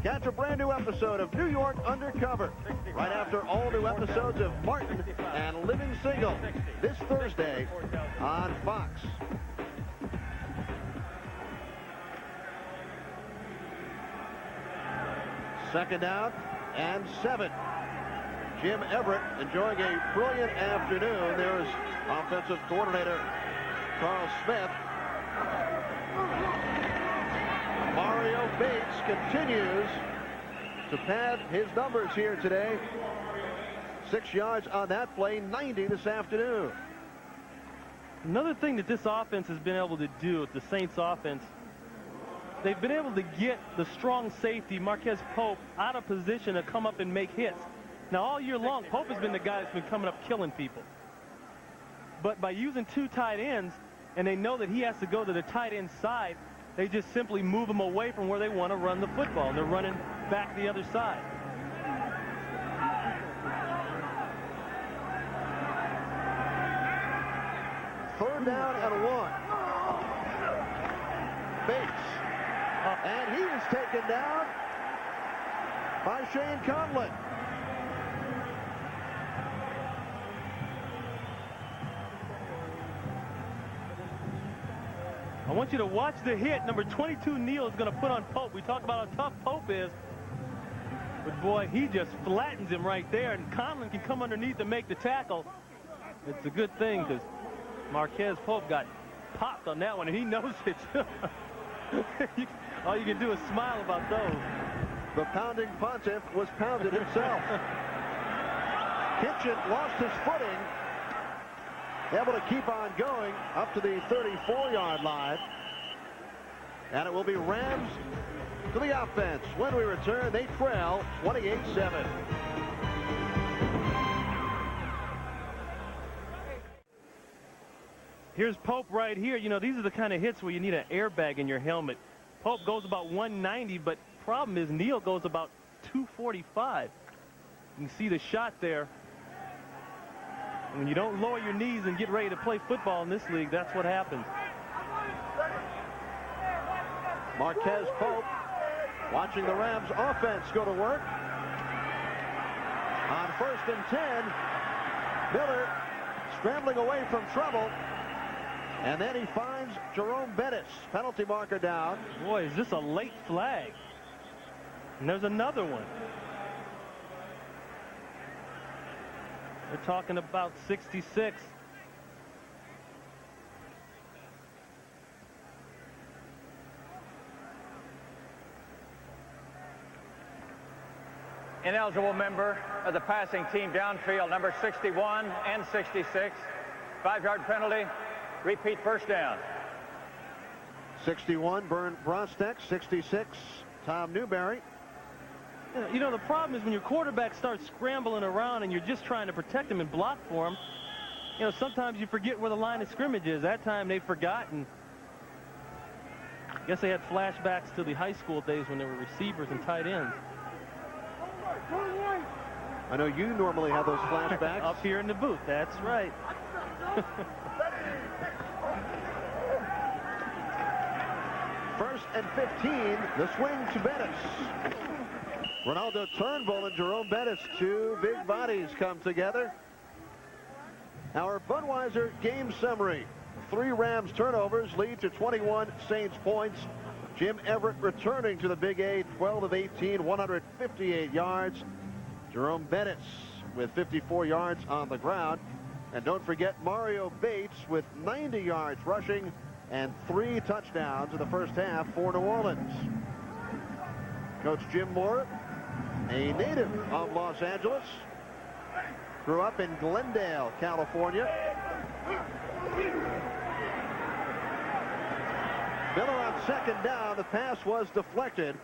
Catch a brand new episode of New York Undercover right after all new episodes of Martin and Living Single this Thursday on Fox. Second down and 7. Jim Everett enjoying a brilliant afternoon. There's offensive coordinator Carl Smith. Mario Bates continues to pad his numbers here today. 6 yards on that play, 90 this afternoon. Another thing that this offense has been able to do with the Saints offense, they've been able to get the strong safety, Marquez Pope, out of position to come up and make hits. Now, all year long, Pope has been the guy that's been coming up killing people. But by using 2 tight ends, and they know that he has to go to the tight end side, they just simply move him away from where they want to run the football, and they're running back the other side. Third down and 1. Bates. And he is taken down by Shane Conlon. I want you to watch the hit. Number 22, Neal, is going to put on Pope. We talk about how tough Pope is. But, boy, he just flattens him right there. And Conlon can come underneath and make the tackle. It's a good thing because Marquez Pope got popped on that one, and he knows it. All you can do is smile about those. The pounding pontiff was pounded himself. Kinchin lost his footing. Able to keep on going up to the 34-yard line. And it will be Rams to the offense. When we return, they trail 28-7. Here's Pope right here. You know, these are the kind of hits where you need an airbag in your helmet. Pope goes about 190, but problem is Neal goes about 245. You can see the shot there. When you don't lower your knees and get ready to play football in this league, that's what happens. Marquez Pope watching the Rams offense go to work. On 1st and 10, Miller scrambling away from trouble. And then he finds Jerome Bettis. Penalty marker down. Boy, is this a late flag. And there's another one. We're talking about 66. Ineligible member of the passing team downfield, number 61 and 66. 5-yard penalty. Repeat first down. 61, Bernd Brostek. 66, Tom Newberry. You know, the problem is when your quarterback starts scrambling around and you're just trying to protect him and block for him, You know, sometimes you forget where the line of scrimmage is. That time they forgot, and I guess they had flashbacks to the high school days when they were receivers and tight ends. I know you normally have those flashbacks. Up here in the booth, that's right. First and 15, the swing to Bettis. Ronaldo Turnbull and Jerome Bettis, two big bodies come together. Our Budweiser game summary. 3 Rams turnovers lead to 21 Saints points. Jim Everett returning to the Big A, 12 of 18, 158 yards. Jerome Bettis with 54 yards on the ground. And don't forget Mario Bates with 90 yards rushing and 3 touchdowns in the first half for New Orleans. Coach Jim Moore, a native of Los Angeles, grew up in Glendale, California. Miller on second down. The pass was deflected.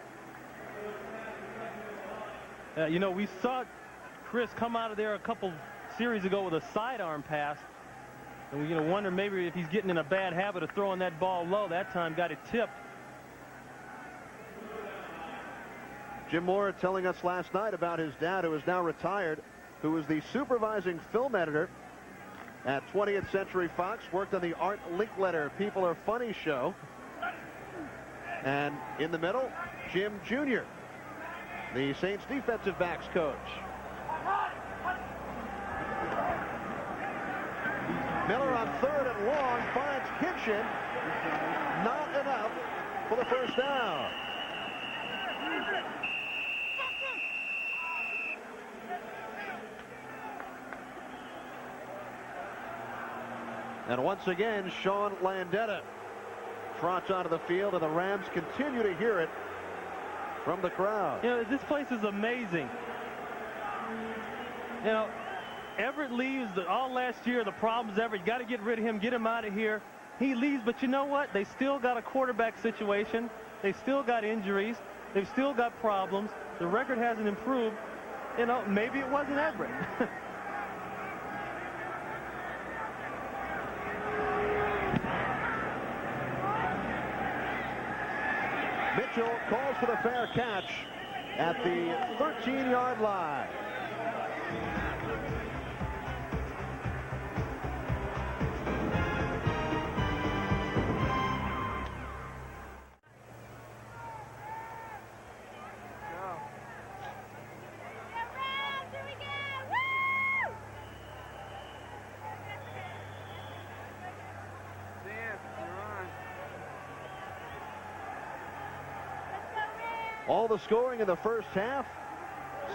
You know, we saw Chris come out of there a couple series ago with a sidearm pass. And we wonder maybe if he's getting in a bad habit of throwing that ball low. That time got it tipped. Jim Moore telling us last night about his dad, who is now retired, who was the supervising film editor at 20th Century Fox, worked on the Art Linkletter People Are Funny show. And in the middle, Jim Jr., the Saints defensive backs coach. Miller on third and long finds Kinchin. Not enough for the first down. And once again, Sean Landeta trots onto the field, and the Rams continue to hear it from the crowd. You know, this place is amazing. You know, Everett leaves all last year. The problem's Everett. You got to get rid of him, get him out of here. He leaves, but you know what? They still got a quarterback situation. They still got injuries. They've still got problems. The record hasn't improved. You know, maybe it wasn't Everett. Mitchell calls for the fair catch at the 13-yard line. All the scoring in the first half.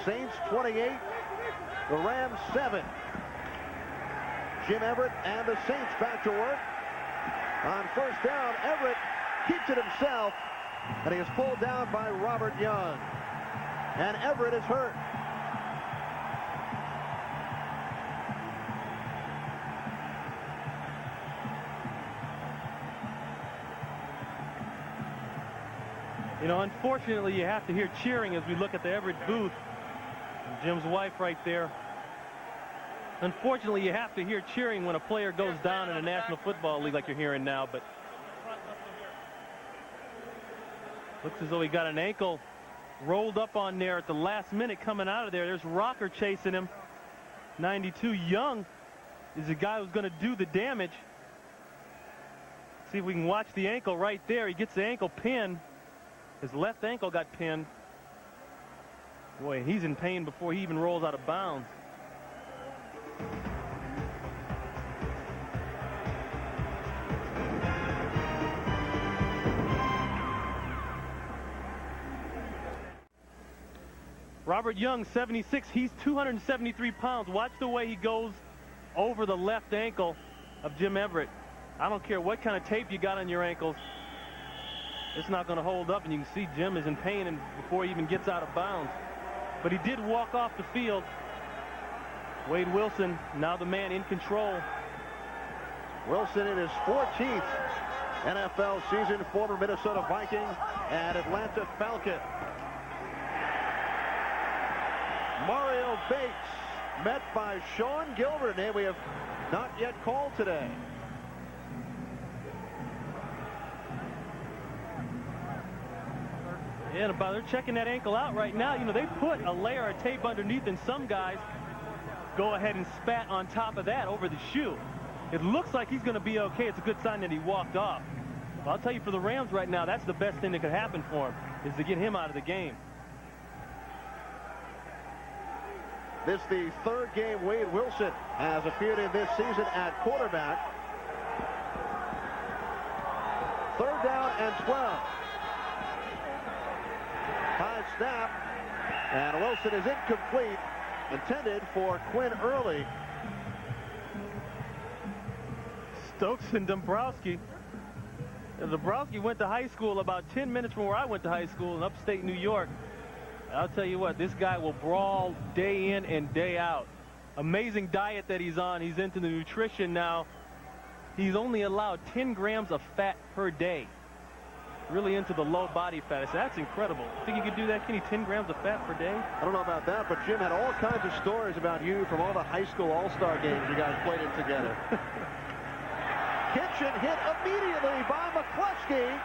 Saints 28, the Rams 7. Jim Everett and the Saints back to work. On first down, Everett keeps it himself, and he is pulled down by Robert Young. And Everett is hurt. You know, unfortunately, you have to hear cheering as we look at the Everett booth. And Jim's wife right there. Unfortunately, you have to hear cheering when a player goes down in the National Football League like you're hearing now, but looks as though he got an ankle rolled up on there at the last minute coming out of there. There's Rocker chasing him. 92 Young is the guy who's going to do the damage. See if we can watch the ankle right there. He gets the ankle pinned. His left ankle got pinned. Boy, he's in pain before he even rolls out of bounds. Robert Young, 76. He's 273 pounds. Watch the way he goes over the left ankle of Jim Everett. I don't care what kind of tape you got on your ankles. It's not going to hold up, and you can see Jim is in pain and before he even gets out of bounds. But he did walk off the field. Wade Wilson, now the man in control. Wilson in his 14th NFL season, former Minnesota Viking and Atlanta Falcon. Mario Bates met by Sean Gilbert, and we have not yet called today. Yeah, and they're checking that ankle out right now. You know, they put a layer of tape underneath, and some guys go ahead and spat on top of that over the shoe. It looks like he's going to be okay. It's a good sign that he walked off. But I'll tell you, for the Rams right now, that's the best thing that could happen for him, is to get him out of the game. This is the third game Wade Wilson has appeared in this season at quarterback. 3rd down and 12. High snap, and Wilson is incomplete, intended for Quinn Early. Stokes and Dombrowski. And Dombrowski went to high school about 10 minutes from where I went to high school in upstate New York. I'll tell you what, this guy will brawl day in and day out. Amazing diet that he's on. He's into the nutrition now. He's only allowed 10 grams of fat per day. Really into the low body fat. So that's incredible. Think you could do that, Kenny? 10 grams of fat per day? I don't know about that, but Jim had all kinds of stories about you from all the high school all-star games you guys played in together. Kinchin hit immediately by McCluskey.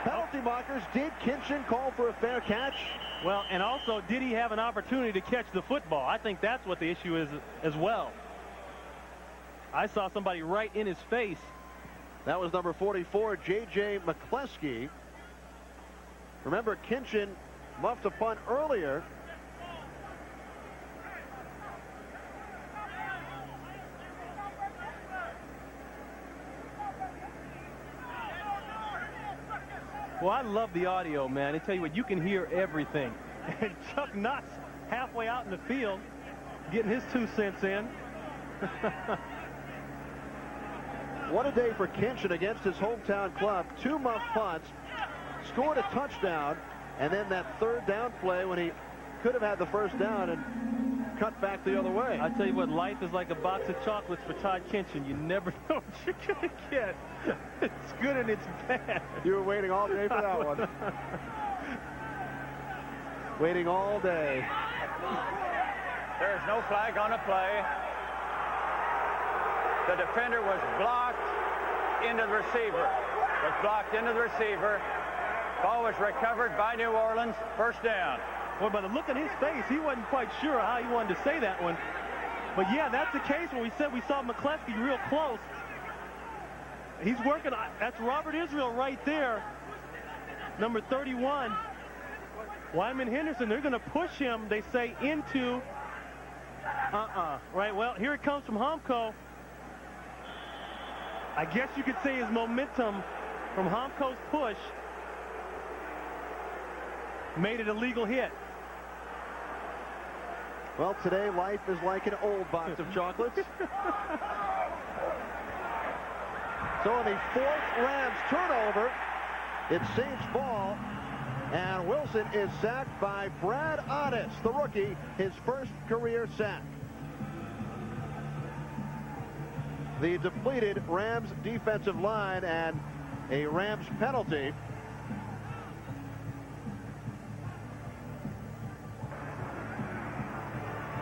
Penalty markers. Did Kinchin call for a fair catch? Well, and also, did he have an opportunity to catch the football? I think that's what the issue is as well. I saw somebody right in his face. That was number 44, J.J. McCluskey. Remember, Kinchin muffed a punt earlier. Well, I love the audio, man. I tell you what, you can hear everything. And Chuck Knox halfway out in the field getting his 2 cents in. What a day for Kinchin against his hometown club. 2 muff punts, scored a touchdown, and then that 3rd down play when he could have had the 1st down and cut back the other way. I tell you what, life is like a box of chocolates for Todd Kinchin. You never know what you're going to get. It's good and it's bad. You were waiting all day for that one. Waiting all day. There's no flag on the play. The defender was blocked into the receiver. Was blocked into the receiver. Ball was recovered by New Orleans. 1st down. Well, by the look on his face, he wasn't quite sure how he wanted to say that one. But yeah, that's the case when we said we saw McCluskey real close. He's working. That's Robert Israel right there. Number 31. Wyman Henderson, they're going to push him, they say, into right. Well, here it comes from Homko. I guess you could say his momentum from Homko's push made it a legal hit. Well, today life is like an old box of chocolates. So on the 4th Rams turnover, it's Saints ball, and Wilson is sacked by Brad Otis, the rookie, his 1st career sack. The depleted Rams defensive line and a Rams penalty.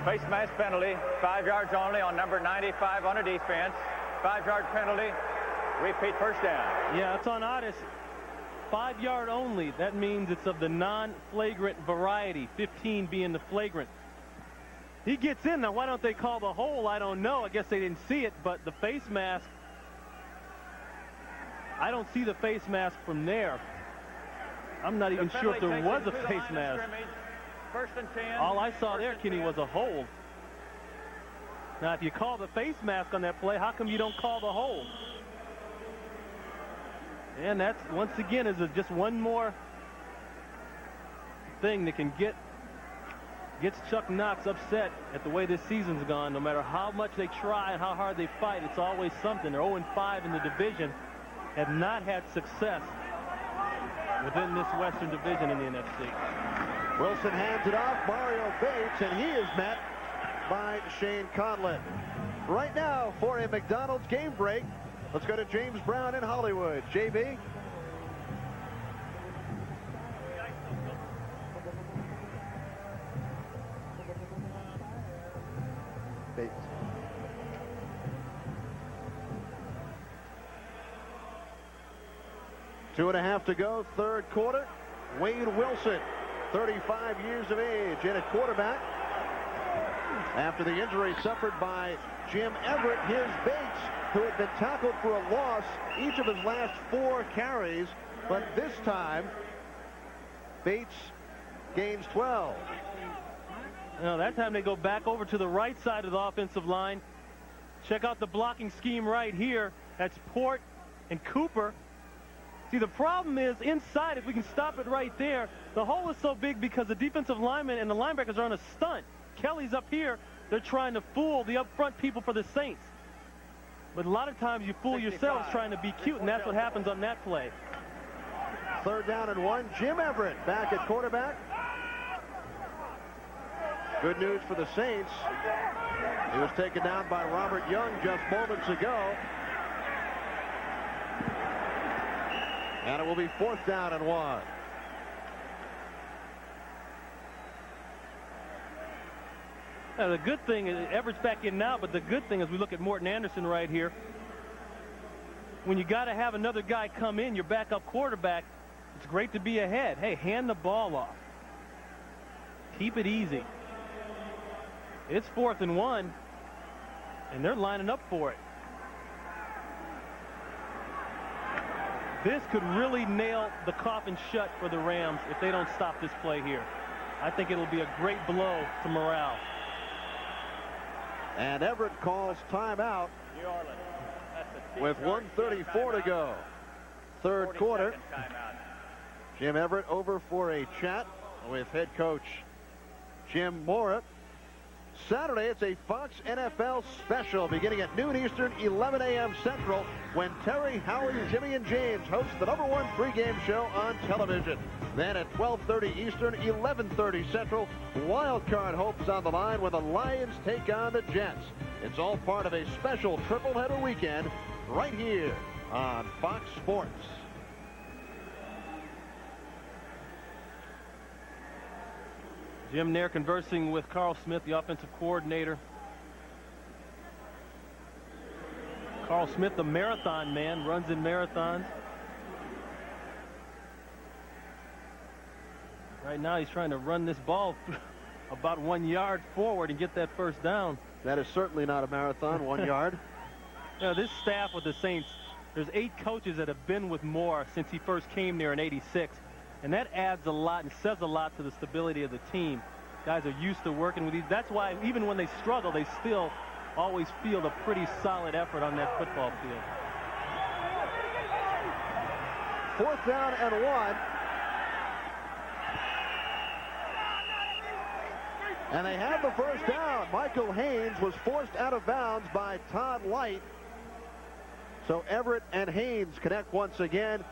Face mask penalty. 5 yards only on number 95 on a defense. 5-yard penalty. Repeat 1st down. Yeah, it's on Otis. 5-yard only. That means it's of the non-flagrant variety, 15 being the flagrant. He gets in. Now, why don't they call the hold? I don't know. I guess they didn't see it, but the face mask, I don't see the face mask from there. I'm not even sure if there was a face mask. 1st and 10. All I saw there, Kenny, was a hold. Now, if you call the face mask on that play, how come you don't call the hold? And that's, once again, is just one more thing that can gets Chuck Knox upset at the way this season's gone. No matter how much they try and how hard they fight, it's always something. They're 0-5 in the division, have not had success within this Western Division in the NFC. Wilson hands it off, Mario Bates, and he is met by Shane Conlon. Right now, for a McDonald's game break, let's go to James Brown in Hollywood. JB? Bates. 2.5 to go, third quarter. Wade Wilson, 35 years of age, in at quarterback. After the injury suffered by Jim Everett, here's Bates, who had been tackled for a loss each of his last 4 carries, but this time Bates gains 12. Now that time they go back over to the right side of the offensive line. Check out the blocking scheme right here. That's Port and Cooper. See, the problem is inside, if we can stop it right there, the hole is so big because the defensive linemen and the linebackers are on a stunt. Kelly's up here. They're trying to fool the up front people for the Saints. But a lot of times you fool yourselves trying to be cute, and that's what happens on that play. 3rd down and 1. Jim Everett back at quarterback. Good news for the Saints. He was taken down by Robert Young just moments ago. And it will be 4th down and 1. Now, the good thing is Everett's back in now, but the good thing is we look at Morton Anderson right here. When you got to have another guy come in, your backup quarterback, it's great to be ahead. Hey, hand the ball off. Keep it easy. It's 4th and 1, and they're lining up for it. This could really nail the coffin shut for the Rams if they don't stop this play here. I think it'll be a great blow to morale. And Everett calls timeout with 1:34 to go. 3rd quarter. Jim Everett over for a chat with head coach Jim Mora. Saturday, it's a Fox NFL special beginning at noon Eastern, 11 a.m. Central, when Terry, Howard, Jimmy, and James host the #1 pregame show on television. Then at 12:30 Eastern, 11:30 Central, Wild Card hopes on the line when the Lions take on the Jets. It's all part of a special triple-header weekend right here on Fox Sports. Jim Nair conversing with Carl Smith, the offensive coordinator. Carl Smith, the marathon man, runs in marathons. Right now he's trying to run this ball about 1 yard forward and get that 1st down. That is certainly not a marathon, 1 yard. You know, this staff with the Saints, there's 8 coaches that have been with Moore since he first came there in '86. And that adds a lot and says a lot to the stability of the team. Guys are used to working with these. That's why even when they struggle, they still always feel a pretty solid effort on that football field. 4th down and 1. And they have the 1st down. Michael Haynes was forced out of bounds by Todd Light. So Everett and Haynes connect once again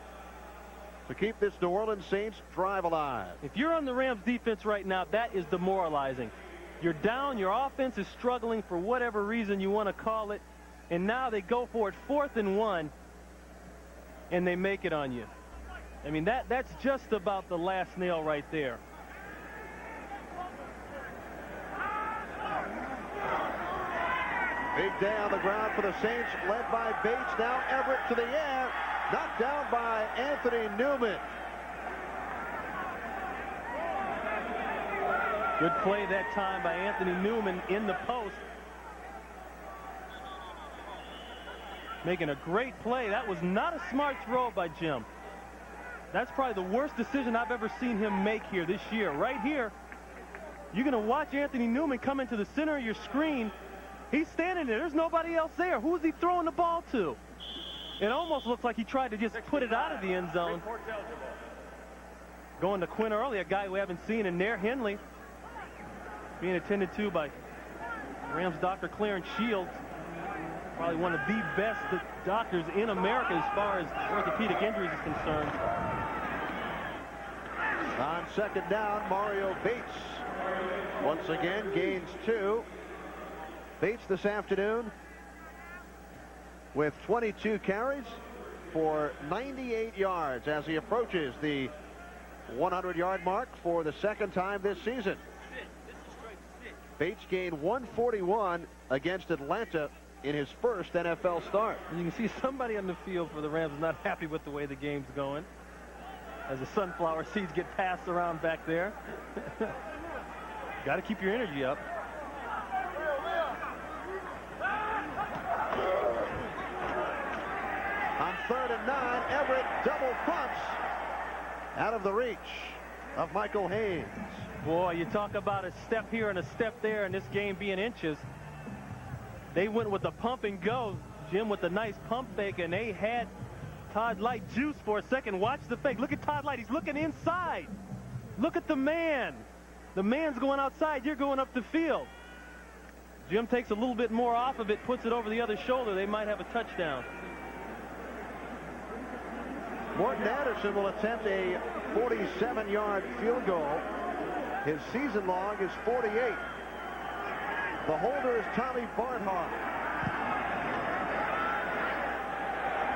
to keep this New Orleans Saints drive alive. If you're on the Rams defense right now, that is demoralizing. You're down, your offense is struggling for whatever reason you want to call it, and now they go for it 4th and 1, and they make it on you. I mean, that's just about the last nail right there. Big day on the ground for the Saints, led by Bates. Now Everett to the air. Knocked down by Anthony Newman. Good play that time by Anthony Newman in the post. Making a great play. That was not a smart throw by Jim. That's probably the worst decision I've ever seen him make here this year. Right here, you're going to watch Anthony Newman come into the center of your screen. He's standing there. There's nobody else there. Who is he throwing the ball to? It almost looks like he tried to just put it out of the end zone. Going to Quinn Early, a guy we haven't seen, and Nair Henley being attended to by Rams Dr. Clarence Shields. Probably one of the best doctors in America as far as orthopedic injuries is concerned. On 2nd down, Mario Bates once again gains 2. Bates this afternoon with 22 carries for 98 yards as he approaches the 100-yard mark for the 2nd time this season. Bates gained 141 against Atlanta in his first NFL start. You can see somebody on the field for the Rams is not happy with the way the game's going, as the sunflower seeds get passed around back there. Got to keep your energy up. On 3rd and 9, Everett double punts out of the reach of Michael Haynes. Boy, you talk about a step here and a step there, and this game being inches. They went with the pump and go. Jim with the nice pump fake, and they had Todd Light juice for a second. Watch the fake. Look at Todd Light. He's looking inside. Look at the man. The man's going outside. You're going up the field. Jim takes a little bit more off of it, puts it over the other shoulder. They might have a touchdown. Morton Anderson will attempt a 47-yard field goal. His season log is 48. The holder is Tommy Barnhart.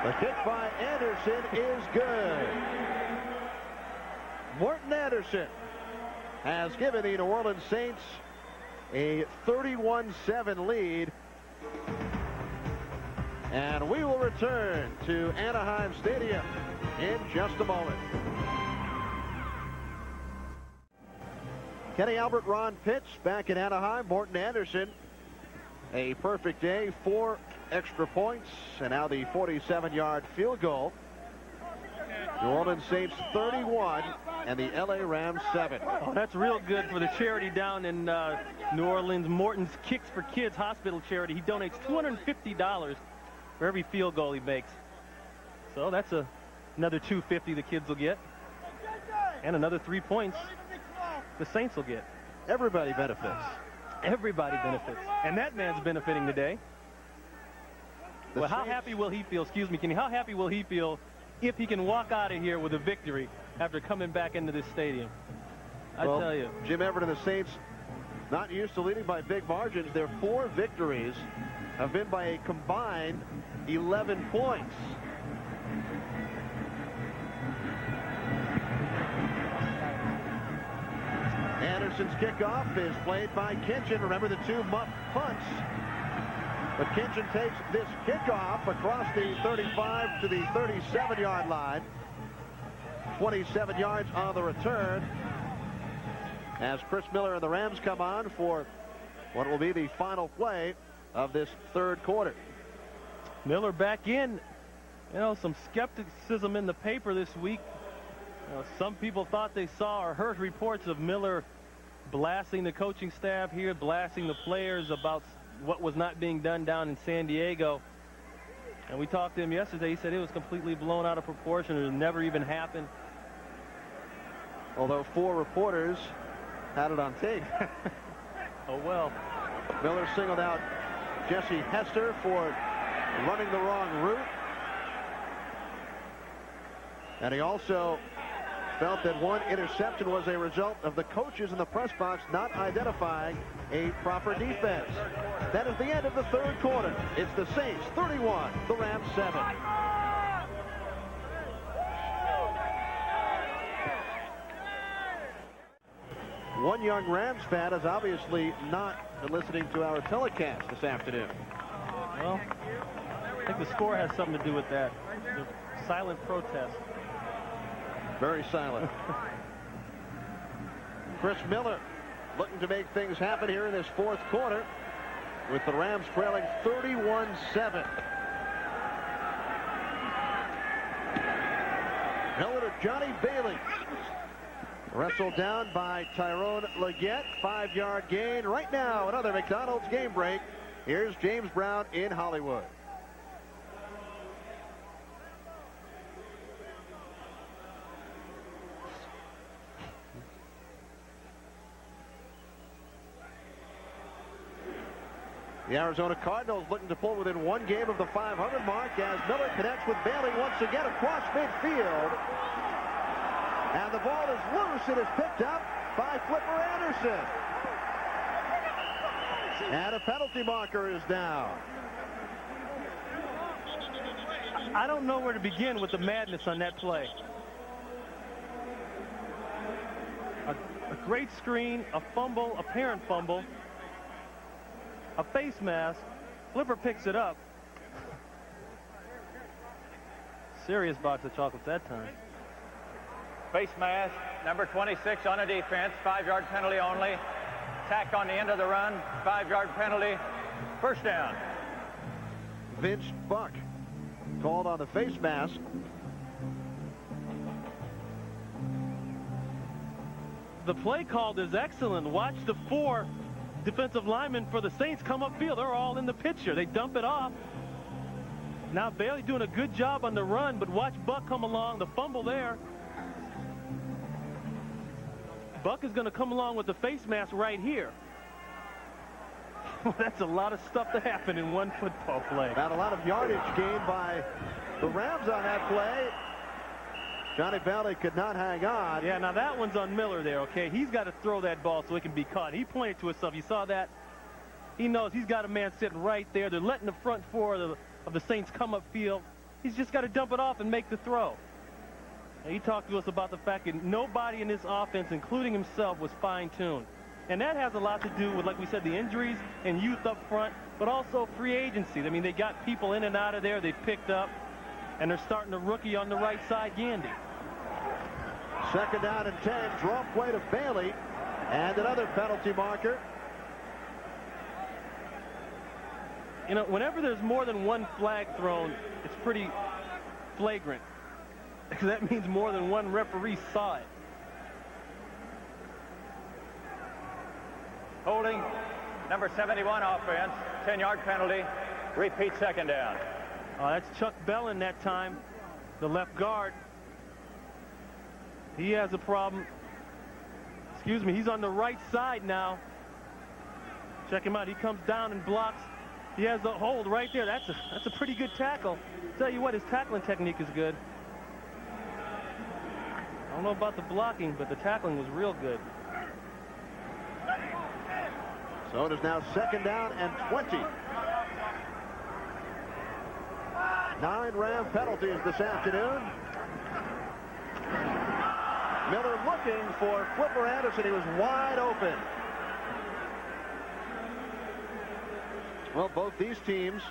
The kick by Anderson is good. Morton Anderson has given the New Orleans Saints a 31-7 lead. And we will return to Anaheim Stadium in just a moment. Kenny Albert, Ron Pitts back in Anaheim. Morton Anderson, a perfect day, 4 extra points, and now the 47-yard field goal. New Orleans Saints 31 and the LA Rams 7. Oh, that's real good for the charity down in New Orleans. Morton's Kicks for Kids Hospital charity. He donates $250 for every field goal he makes. So that's another $250 the kids will get, and another 3 points the Saints will get. Everybody benefits. Everybody benefits. And that man's benefiting today. Well, how happy will he feel, excuse me, Kenny, how happy will he feel if he can walk out of here with a victory after coming back into this stadium? I tell you. Jim Everett and the Saints not used to leading by big margins. Their 4 victories have been by a combined 11 points. Anderson's kickoff is played by Kinchin. Remember the 2 muff punts. But Kinchin takes this kickoff across the 35 to the 37-yard line. 27 yards on the return. As Chris Miller and the Rams come on for what will be the final play of this 3rd quarter. Miller back in. You know, some skepticism in the paper this week. You know, some people thought they saw or heard reports of Miller blasting the coaching staff here, blasting the players about what was not being done down in San Diego. And we talked to him yesterday. He said it was completely blown out of proportion. It never even happened. Although 4 reporters had it on tape. Oh, well. Miller singled out Jesse Hester for running the wrong route. And he also felt that 1 interception was a result of the coaches in the press box not identifying a proper defense. That is the end of the 3rd quarter. It's the Saints 31, the Rams 7. One young Rams fan is obviously not listening to our telecast this afternoon. Well, I think the score has something to do with that. The silent protest. Very silent. Chris Miller looking to make things happen here in this 4th quarter with the Rams trailing 31-7. Miller to Johnny Bailey. Wrestled down by Tyrone Leggett. 5-yard gain. Right now, another McDonald's game break. Here's James Brown in Hollywood. The Arizona Cardinals looking to pull within 1 game of the 500 mark as Miller connects with Bailey once again across midfield. And the ball is loose. It is picked up by Flipper Anderson. And a penalty marker is down. I don't know where to begin with the madness on that play. A great screen, a fumble, apparent fumble, a face mask, Flipper picks it up. Serious box of chocolates that time. Face mask, number 26 on a defense, 5-yard penalty only. Tack on the end of the run, 5-yard penalty, first down. Vince Buck called on the face mask. The play called is excellent. Watch the 4 defensive linemen for the Saints come upfield. They're all in the picture. They dump it off. Now Bailey doing a good job on the run, but watch Buck come along. The fumble there. Buck is going to come along with the face mask right here. That's a lot of stuff to happen in one football play. Not a lot of yardage gained by the Rams on that play. Johnny Bailey could not hang on. Yeah, now that one's on Miller there, okay? He's got to throw that ball so it can be caught. He pointed to himself. You saw that? He knows he's got a man sitting right there. They're letting the front 4 of the Saints come upfield. He's just got to dump it off and make the throw. And he talked to us about the fact that nobody in this offense, including himself, was fine-tuned. And that has a lot to do with, like we said, the injuries and youth up front, but also free agency. I mean, they got people in and out of there they picked up, and they're starting a rookie on the right side, Gandy. Second down and 10. Draw play to Bailey. And another penalty marker. You know, whenever there's more than one flag thrown, it's pretty flagrant. Because that means more than one referee saw it. Holding, number 71 offense, 10-yard penalty, repeat second down. That's Chuck Bellin that time, the left guard. He has a problem. Excuse me, he's on the right side now. Check him out. He comes down and blocks. He has the hold right there. That's a pretty good tackle. Tell you what, his tackling technique is good. I don't know about the blocking, but the tackling was real good. So it is now second down and 20. 9 Ram penalties this afternoon. Miller looking for Flipper Anderson. He was wide open. Well, both these teams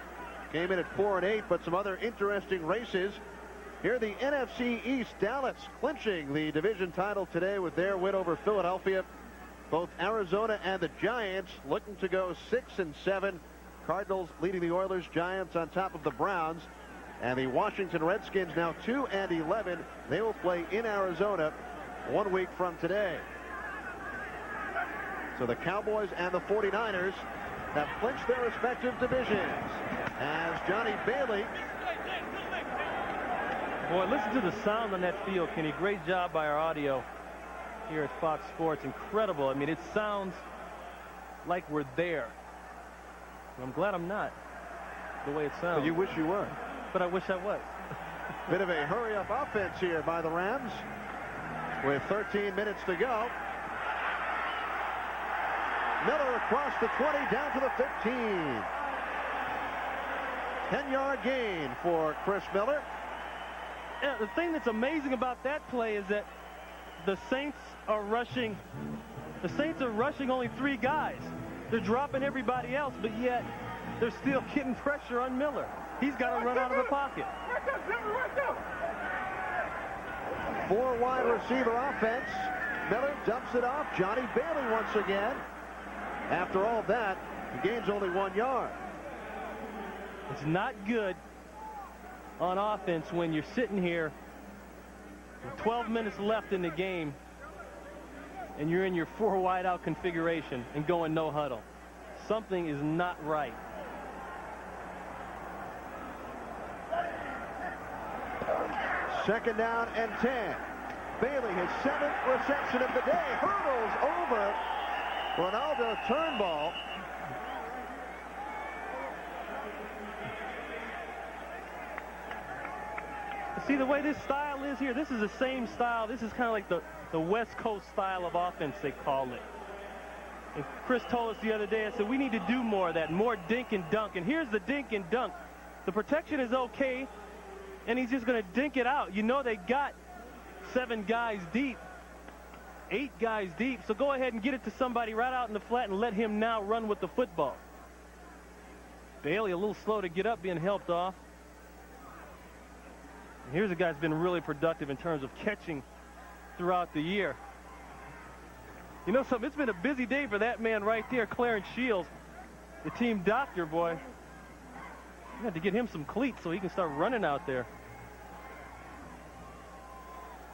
came in at 4-8, but some other interesting races. Here, the NFC East, Dallas clinching the division title today with their win over Philadelphia. Both Arizona and the Giants looking to go 6-7. Cardinals leading the Oilers, Giants on top of the Browns. And the Washington Redskins now 2-11. They will play in Arizona 1 week from today. So the Cowboys and the 49ers have clinched their respective divisions. As Johnny Bailey. Boy, listen to the sound on that field, Kenny. Great job by our audio here at Fox Sports. Incredible. I mean, it sounds like we're there. And I'm glad I'm not, the way it sounds. But you wish you were. But I wish I was. Bit of a hurry-up offense here by the Rams with 13 minutes to go. Miller across the 20 down to the 15. 10-yard gain for Chris Miller. Yeah, the thing that's amazing about that play is that the Saints are rushing. The Saints are rushing only 3 guys. They're dropping everybody else, but yet they're still getting pressure on Miller. He's got to run out of the pocket. 4 wide receiver offense. Miller dumps it off. Johnny Bailey once again. After all that, he gains only 1 yard. It's not good on offense when you're sitting here with 12 minutes left in the game and you're in your 4 wide out configuration and going no huddle. Something is not right. Second down and 10. Bailey, his 7th reception of the day, hurdles over Ronaldo Turnbull. See, the way this style is here, this is the same style. This is kind of like the West Coast style of offense, they call it. And Chris told us the other day, I said, we need to do more of that, more dink and dunk. And here's the dink and dunk. The protection is okay, and he's just going to dink it out. You know they got 7 guys deep, 8 guys deep. So go ahead and get it to somebody right out in the flat and let him now run with the football. Bailey a little slow to get up, being helped off. And here's a guy who's been really productive in terms of catching throughout the year. You know something? It's been a busy day for that man right there, Clarence Shields, the team doctor, boy. You had to get him some cleats so he can start running out there.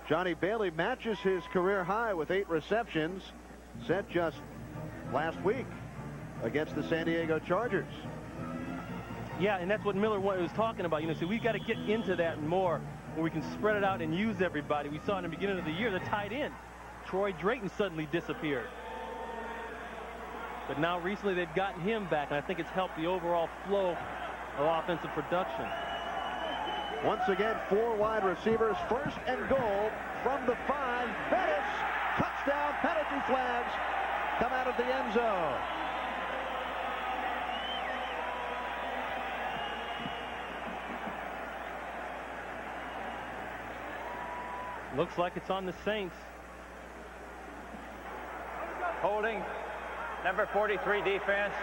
Johnny Bailey matches his career high with 8 receptions, set just last week against the San Diego Chargers. Yeah, and that's what Miller was talking about. You know, so we've got to get into that more, where we can spread it out and use everybody. We saw in the beginning of the year the tight end, Troy Drayton, suddenly disappeared. But now recently they've gotten him back, and I think it's helped the overall flow of offensive production. Once again, 4 wide receivers, first and goal from the 5. Bettis, touchdown, penalty flags come out of the end zone. Looks like it's on the Saints. Holding, number 43 defense.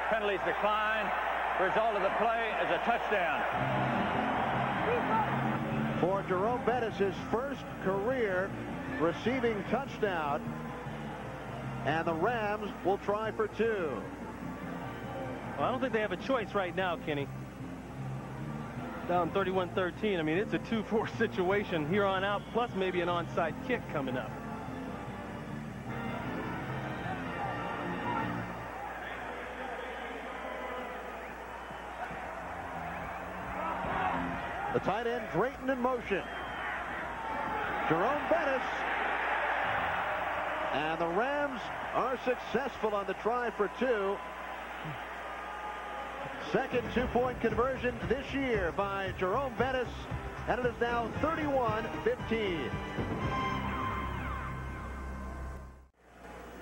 Penalties decline. Result of the play is a touchdown. For Jerome Bettis, his first career receiving touchdown. And the Rams will try for 2. Well, I don't think they have a choice right now, Kenny. Down 31-13. I mean, it's a 2-4 situation here on out, plus maybe an onside kick coming up. The tight end, Drayton, in motion. Jerome Bettis. And the Rams are successful on the try for 2. Second 2-point conversion this year by Jerome Bettis, and it is now 31-15.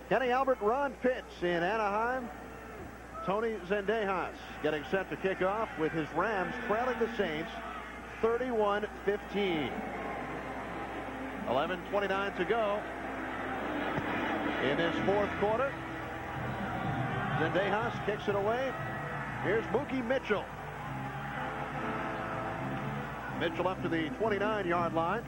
Kenny Albert, Ron Pitts in Anaheim. Tony Zendejas getting set to kick off with his Rams trailing the Saints 31-15. 11:29 to go in this 4th quarter. Zendejas kicks it away. Here's Mookie Mitchell. Mitchell up to the 29-yard line.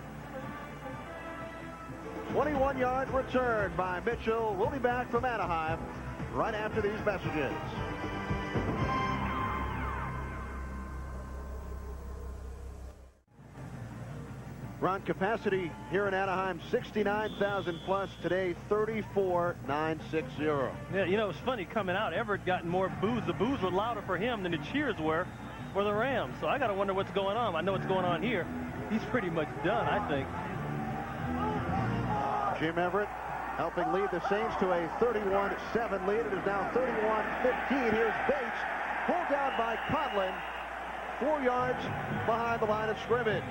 21-yard return by Mitchell. We'll be back from Anaheim right after these messages. Ron, capacity here in Anaheim, 69,000 plus. Today, 34,960. Yeah, you know, it's funny coming out. Everett got more boos. The boos were louder for him than the cheers were for the Rams. So I got to wonder what's going on. I know what's going on here. He's pretty much done, I think. Jim Everett helping lead the Saints to a 31-7 lead. It is now 31-15. Here's Bates, pulled down by Conlon, 4 yards behind the line of scrimmage.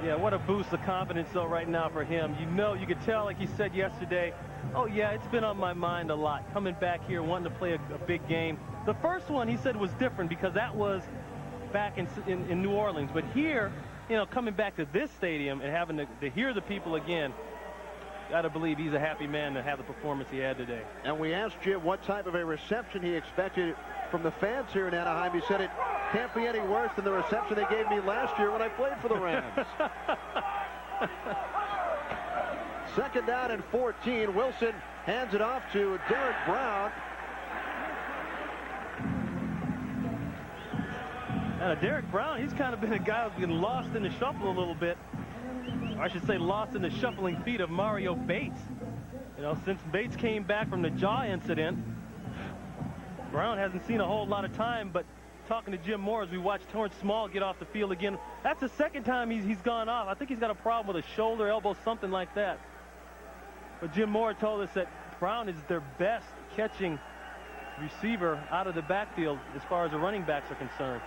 Yeah, what a boost of confidence, though, right now for him. You know, you could tell, like he said yesterday, oh, yeah, it's been on my mind a lot. Coming back here, wanting to play a big game. The first one, he said, was different because that was back in New Orleans. But here, you know, coming back to this stadium and having to hear the people again, got to believe he's a happy man to have the performance he had today. And we asked Jim what type of a reception he expected from the fans here in Anaheim. He said it can't be any worse than the reception they gave me last year when I played for the Rams. Second down and 14. Wilson hands it off to Derek Brown. Derek Brown, he's kind of been a guy who's been lost in the shuffle a little bit. Or I should say lost in the shuffling feet of Mario Bates. You know, since Bates came back from the jaw incident, Brown hasn't seen a whole lot of time, but talking to Jim Moore as we watched Torrance Small get off the field again, that's the second time he's gone off. I think he's got a problem with a shoulder, elbow, something like that. But Jim Moore told us that Brown is their best catching receiver out of the backfield as far as the running backs are concerned.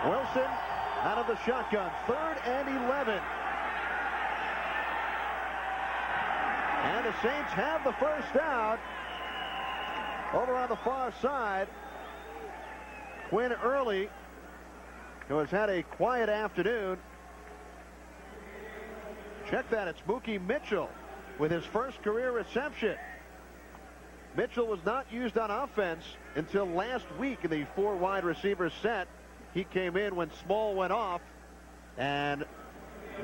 Wilson out of the shotgun, 3rd and 11. And the Saints have the first down. Over on the far side, Quinn Early, who has had a quiet afternoon. Check that, it's Mookie Mitchell with his first career reception. Mitchell was not used on offense until last week in the 4 wide receiver set. He came in when Small went off, and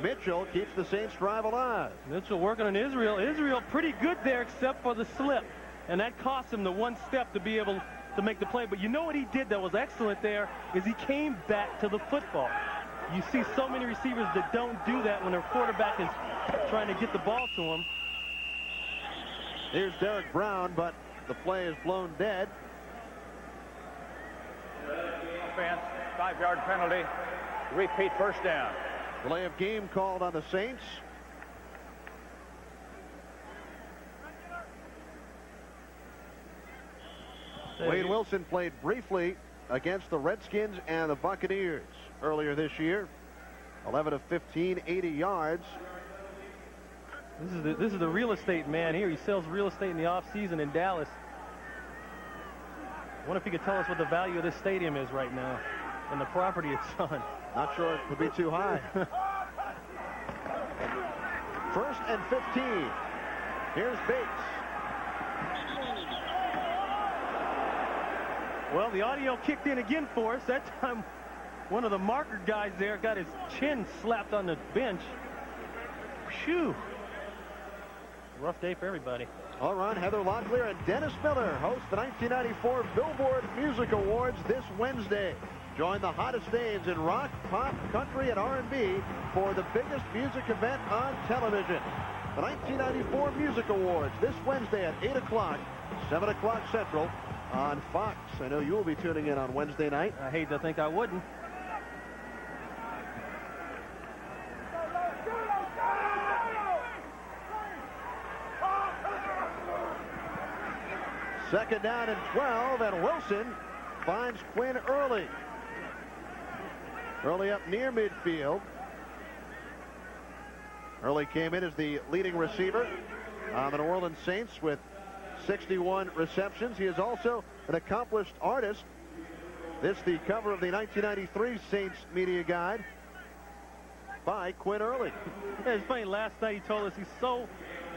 Mitchell keeps the Saints drive alive. Mitchell working on Israel. Israel pretty good there except for the slip, and that cost him the 1 step to be able to make the play. But you know what he did that was excellent there is he came back to the football. You see so many receivers that don't do that when their quarterback is trying to get the ball to him. Here's Derek Brown, but the play is blown dead. Offense, 5-yard penalty. Repeat first down. Delay of game called on the Saints. Wade Wilson played briefly against the Redskins and the Buccaneers earlier this year. 11 of 15, 80 yards. This is the real estate man here. He sells real estate in the offseason in Dallas. I wonder if he could tell us what the value of this stadium is right now and the property it's on. Not sure it would be too high. 1st and 15. Here's Bates. Well, the audio kicked in again for us. That time, one of the marker guys there got his chin slapped on the bench. Phew. Rough day for everybody. All right, Heather Locklear and Dennis Miller host the 1994 Billboard Music Awards this Wednesday. Join the hottest names in rock, pop, country, and R&B for the biggest music event on television. The 1994 Music Awards this Wednesday at 8 o'clock, 7 o'clock Central on Fox. I know you will be tuning in on Wednesday night. I hate to think I wouldn't. Second down and 12, and Wilson finds Quinn early. Early up near midfield. Early came in as the leading receiver on the New Orleans Saints with 61 receptions. He is also an accomplished artist. This the cover of the 1993 Saints Media Guide by Quinn Early. Yeah, it's funny, last night he told us he's so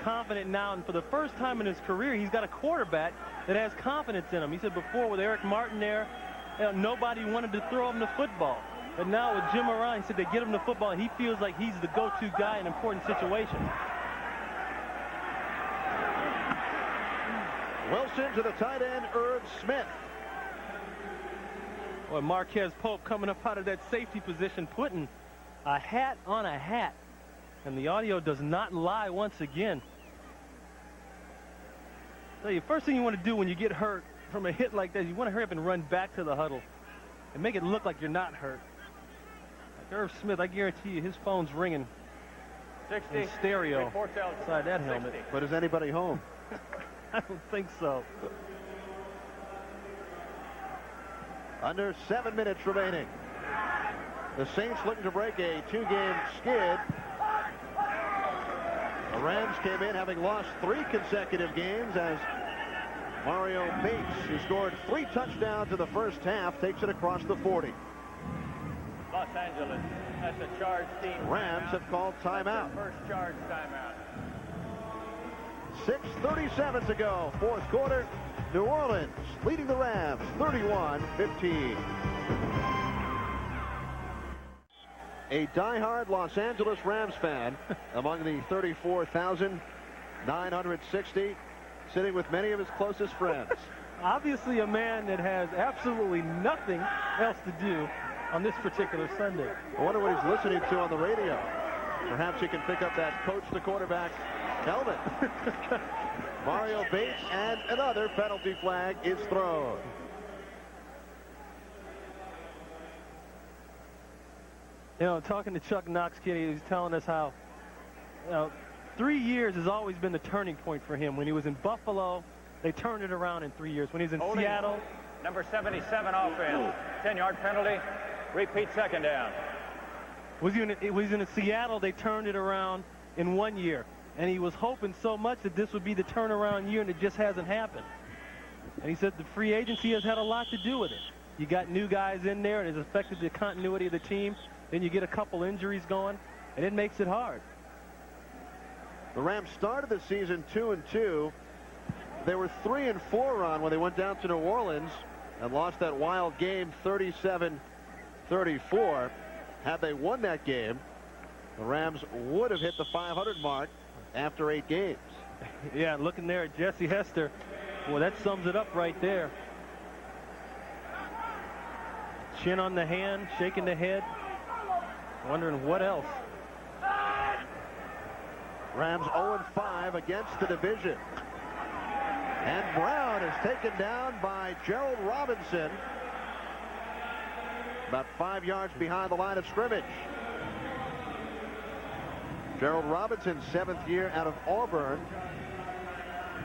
confident now, and for the first time in his career, he's got a quarterback that has confidence in him. He said before with Eric Martin there, nobody wanted to throw him the football. But now with Jim Moran, he said they get him the football, and he feels like he's the go-to guy in important situations. Wilson to the tight end, Irv Smith. Boy, Marquez Pope coming up out of that safety position, putting a hat on a hat. And the audio does not lie once again. So the first thing you want to do when you get hurt from a hit like that, you want to hurry up and run back to the huddle and make it look like you're not hurt. Like Irv Smith, I guarantee you his phone's ringing 60 in stereo inside that 60. helmet. But is anybody home? I don't think so. Under 7 minutes remaining. The Saints looking to break a 2-game skid. The Rams came in having lost 3 consecutive games as Mario Bates, who scored 3 touchdowns in the first half, takes it across the 40. Los Angeles has a charge team. Rams have called timeout. First charge timeout. 6:37 to go, fourth quarter. New Orleans leading the Rams 31-15. A diehard Los Angeles Rams fan among the 34,960, sitting with many of his closest friends. Obviously a man that has absolutely nothing else to do on this particular Sunday. I wonder what he's listening to on the radio. Perhaps he can pick up that coach the quarterback helmet. Mario Bates, and another penalty flag is thrown. You know, talking to Chuck Knox, Kenny, he was telling us how, 3 years has always been the turning point for him. When he was in Buffalo, they turned it around in 3 years. When he was in Seattle. Number 77 offense. 10-yard penalty. Repeat second down. Was he in Seattle, they turned it around in 1 year. And he was hoping so much that this would be the turnaround year, and it just hasn't happened. And he said the free agency has had a lot to do with it. You got new guys in there, and it's affected the continuity of the team. Then you get a couple injuries going, and it makes it hard. The Rams started the season 2-2. They were 3-4 on when they went down to New Orleans and lost that wild game 37-34. Had they won that game, the Rams would have hit the 500 mark after 8 games. Yeah, looking there at Jesse Hester. Well, that sums it up right there. Chin on the hand, shaking the head, wondering what else. Rams 0-5 against the division. And Brown is taken down by Gerald Robinson. About 5 yards behind the line of scrimmage. Gerald Robinson, 7th year out of Auburn.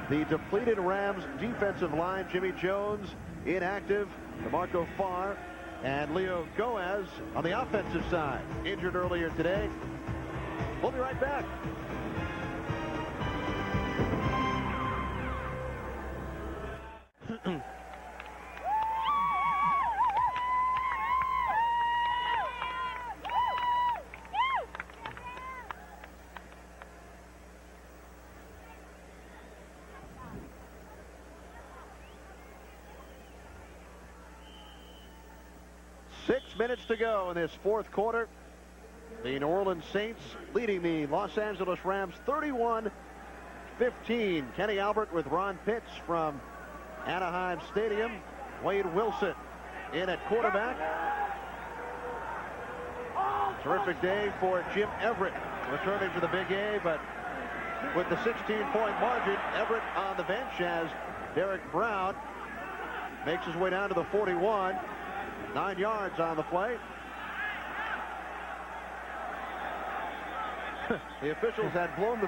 The depleted Rams defensive line, Jimmy Jones inactive, DeMarco Farr and Leo Goaz on the offensive side, injured earlier today. We'll be right back. Minutes to go in this fourth quarter. The New Orleans Saints leading the Los Angeles Rams 31-15. Kenny Albert with Ron Pitts from Anaheim Stadium. Wade Wilson in at quarterback. Terrific day for Jim Everett returning to the Big A, but with the 16-point margin, Everett on the bench as Derek Brown makes his way down to the 41. 9 yards on the play. The officials had blown the